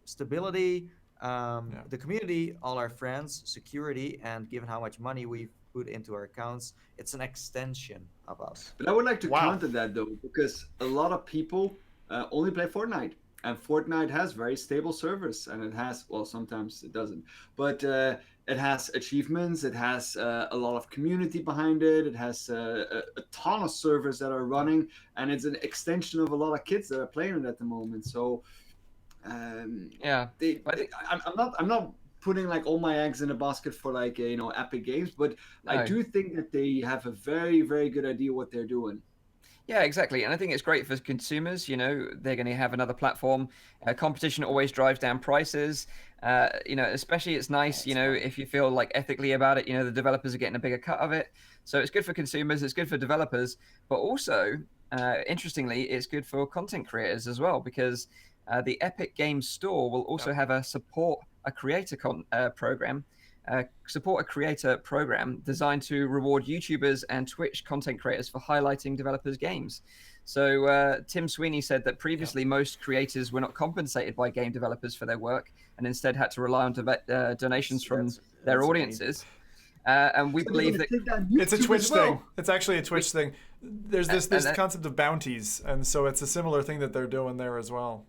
stability, the community, all our friends, security, and given how much money we've put into our accounts, it's an extension of us.
But I would like to counter that though, because a lot of people only play Fortnite, and Fortnite has very stable servers, and it has, well, sometimes it doesn't, but it has achievements, it has a lot of community behind it, it has a ton of servers that are running, and it's an extension of a lot of kids that are playing it at the moment. So I'm not putting like all my eggs in a basket for like Epic Games, but no. I do think that they have a very, very good idea what they're doing.
Yeah, exactly. And I think it's great for consumers. They're going to have another platform. Competition always drives down prices. Especially it's nice, if you feel like ethically about it, the developers are getting a bigger cut of it. So it's good for consumers, it's good for developers, but also, interestingly, it's good for content creators as well, because the Epic Games Store will also have a support a creator program designed to reward YouTubers and Twitch content creators for highlighting developers' games. So Tim Sweeney said that previously most creators were not compensated by game developers for their work and instead had to rely on donations from their audiences. And we believe that
it's a Twitch thing. It's actually a Twitch thing. There's this concept of bounties, and so it's a similar thing that they're doing there as well.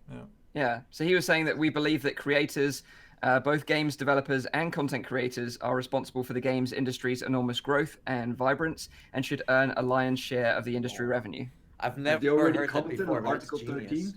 Yeah. So he was saying that we believe that creators, both games developers and content creators, are responsible for the games industry's enormous growth and vibrance, and should earn a lion's share of the industry revenue.
I've never heard that before. Article 13.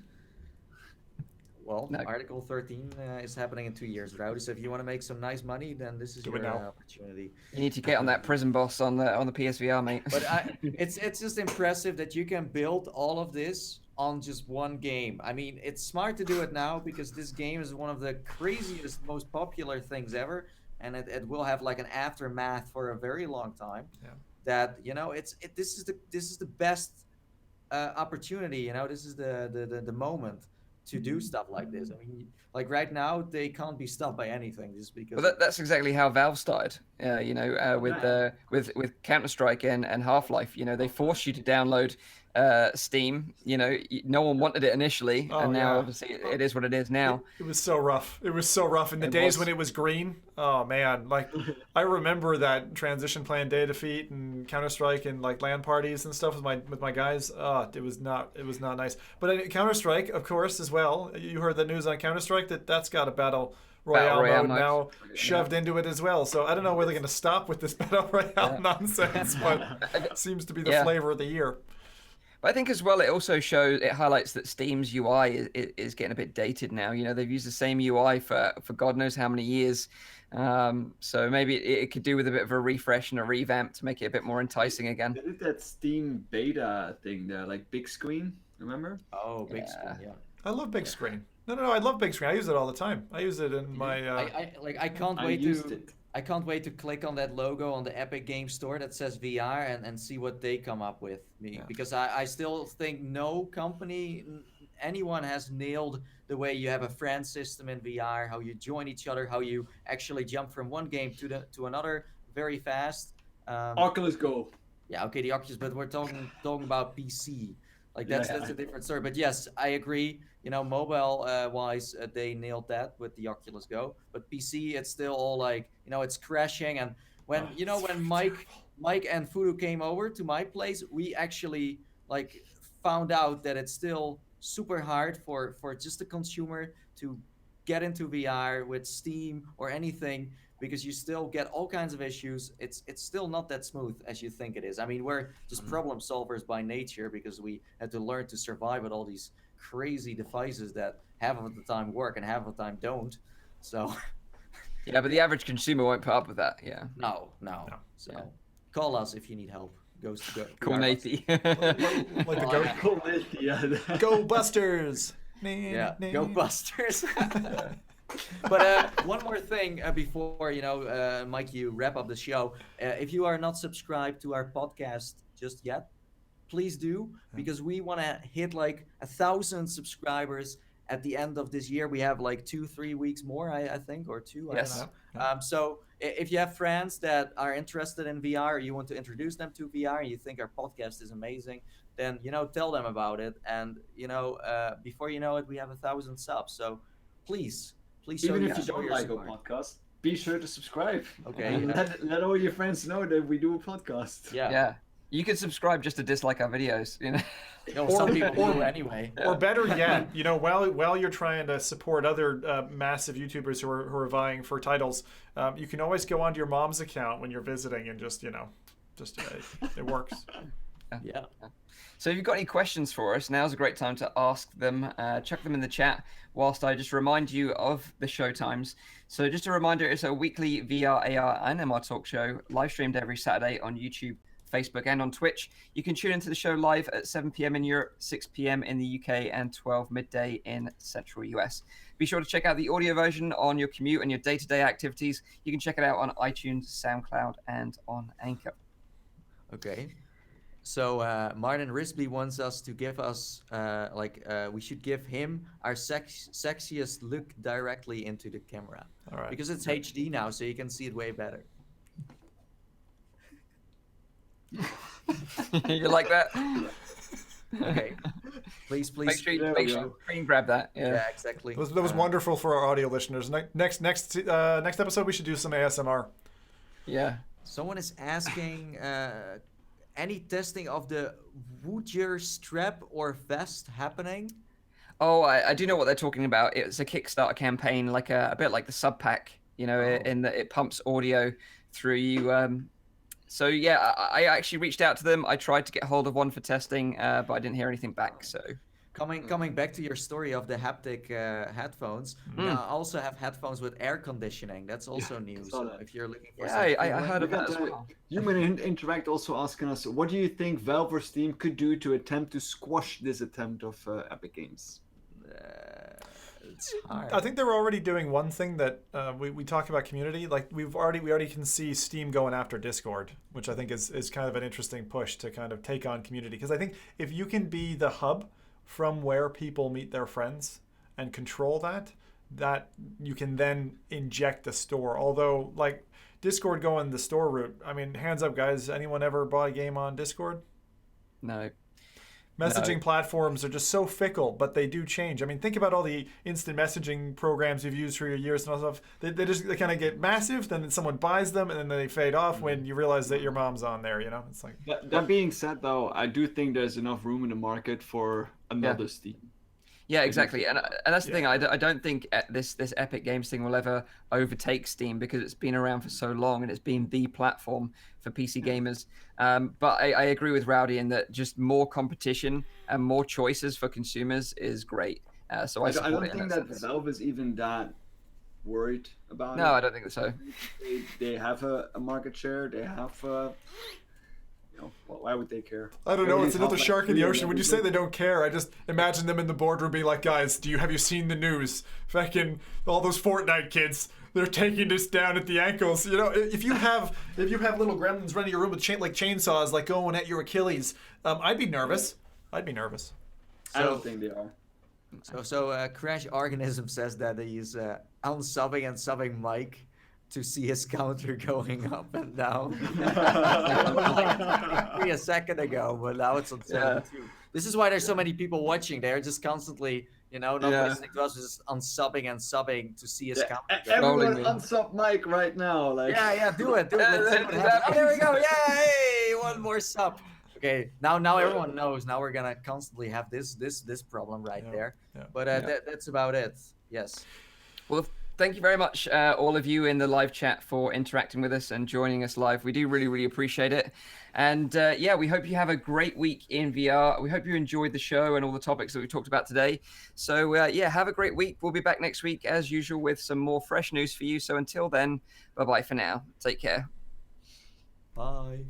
Well, no. Article 13 is happening in 2 years, Rowdy. So if you want to make some nice money, then this is your opportunity.
You need to get on that prison boss on the PSVR, mate.
But it's just impressive that you can build all of this on just one game. I mean, it's smart to do it now because this game is one of the craziest, most popular things ever, and it will have like an aftermath for a very long time.
Yeah.
That this is the best opportunity. This is the moment to do stuff like this. I mean, like right now, they can't be stopped by anything just because.
Well, that's exactly how Valve started. With Counter-Strike and Half-Life. They forced you to download Steam. No one wanted it initially,
Oh,
and now
yeah.
obviously it is what it is now.
It was so rough. It was so rough in the days when it was green. Oh man, like I remember that transition plan Day of Defeat and Counter-Strike and like LAN parties and stuff with my guys. It was not nice. But Counter-Strike, of course, as well. You heard the news on Counter-Strike that's got a battle royale mode now shoved into it as well. So I don't know where they're going to stop with this battle royale nonsense, but it seems to be the flavor of the year.
But I think as well, it highlights that Steam's UI is getting a bit dated now. They've used the same UI for God knows how many years. So maybe it could do with a bit of a refresh and a revamp to make it a bit more enticing again.
They did that Steam beta thing there, like big screen, remember?
Oh, big screen, yeah.
I love big screen. No, I love big screen. I use it all the time. I use it in my...
I can't wait to click on that logo on the Epic Games Store that says VR and see what they come up with. Because I still think no company, anyone has nailed the way you have a friend system in VR, how you join each other, how you actually jump from one game to another very fast.
Oculus Go.
Yeah, okay, the Oculus, but we're talking about PC. Like that's a different story. But yes, I agree. Mobile wise, they nailed that with the Oculus Go. But PC, it's still all like, it's crashing. And when when Mike and Fudu came over to my place, we actually like found out that it's still super hard for just a consumer to get into VR with Steam or anything, because you still get all kinds of issues. It's still not that smooth as you think it is. I mean, we're just problem solvers by nature because we had to learn to survive with all these crazy devices that half of the time work and half of the time don't. So
yeah, but the average consumer won't put up with that. Yeah.
No. So call us if you need help.
Call Nathy.
Go Busters.
Yeah, Go Busters. But one more thing before Mike, you wrap up the show. If you are not subscribed to our podcast just yet, please do, because we want to hit like 1,000 subscribers at the end of this year. We have like 2-3 weeks more, I think, or two.
Yes.
I don't know. So if you have friends that are interested in VR, or you want to introduce them to VR, and you think our podcast is amazing, then tell them about it. And before you know it, we have 1,000 subs. So please show
even if you don't like our podcast, be sure to subscribe. Okay. And let all your friends know that we do a podcast.
Yeah. You can subscribe just to dislike our videos,
some people do anyway.
Or better yet, while you're trying to support other massive YouTubers who are vying for titles, you can always go onto your mom's account when you're visiting and just it works.
Yeah. So if you've got any questions for us, now's a great time to ask them. Chuck them in the chat whilst I just remind you of the show times. So just a reminder, it's a weekly VR, AR, and MR talk show, live streamed every Saturday on YouTube, Facebook, and on Twitch. You can tune into the show live at 7 p.m. in Europe, 6 p.m. in the UK, and 12 midday in Central US. Be sure to check out the audio version on your commute and your day-to-day activities. You can check it out on iTunes, SoundCloud, and on Anchor.
Okay. So Martin Risby wants us to give us, we should give him our sexiest look directly into the camera.
All right.
Because it's HD now, so you can see it way better.
You like that?
Okay. Please.
Make sure you screen grab that.
Yeah, exactly.
That was wonderful for our audio listeners. Next episode, we should do some ASMR.
Yeah.
Someone is asking, any testing of the Woodger strap or vest happening?
Oh, I do know what they're talking about. It's a Kickstarter campaign, like a bit like the Sub Pack, in that it pumps audio through you. So yeah, I actually reached out to them. I tried to get hold of one for testing, but I didn't hear anything back. So
coming back to your story of the haptic headphones, I also have headphones with air conditioning. That's also new. So if you're looking for
I heard of that as well.
Human Interact also asking us, what do you think Valve or Steam could do to attempt to squash this attempt of Epic Games?
It's hard.
I think they're already doing one thing that we talk about community. Like we already can see Steam going after Discord, which I think is kind of an interesting push to kind of take on community. Because I think if you can be the hub from where people meet their friends and control that you can then inject the store. Although like Discord going the store route, I mean, hands up guys, anyone ever bought a game on Discord?
No.
Messaging platforms are just so fickle, but they do change. I mean, think about all the instant messaging programs you've used for your years and all stuff. They kind of get massive, then someone buys them, and then they fade off when you realize that your mom's on there. You know, it's like.
That being said, though, I do think there's enough room in the market for another Steam.
Yeah, exactly, and that's the thing. I don't think this Epic Games thing will ever overtake Steam because it's been around for so long and it's been the platform for PC gamers. But I agree with Rowdy in that just more competition and more choices for consumers is great. So I
don't think that Valve is even that worried about it.
No, I don't think so.
They have a market share. They have. Why would they care?
I don't know. It's another shark in the ocean. When you say they don't care, I just imagine them in the boardroom being like, "Guys, have you seen the news? Fucking all those Fortnite kids, they're taking this down at the ankles." You know, if you have little gremlins running your room with chainsaws, like going at your Achilles, I'd be nervous. I
don't think they are.
So Crash Organism says that he's unsubbing and subbing Mike to see his counter going up and down. Like a second ago, but now it's on 72. This is why there's so many people watching. They're just constantly, not listening to us, just unsubbing and subbing to see his counter.
Everyone unsub Mike right now. Like.
Yeah, do it. Let's see what happens. Oh, there we go. Yay! One more sub. Okay, now everyone knows. Now we're gonna constantly have this problem right there. Yeah. But that's about it. Yes.
Well, thank you very much, all of you in the live chat, for interacting with us and joining us live. We do really, really appreciate it. And we hope you have a great week in VR. We hope you enjoyed the show and all the topics that we talked about today. So have a great week. We'll be back next week as usual with some more fresh news for you. So until then, bye-bye for now. Take care.
Bye.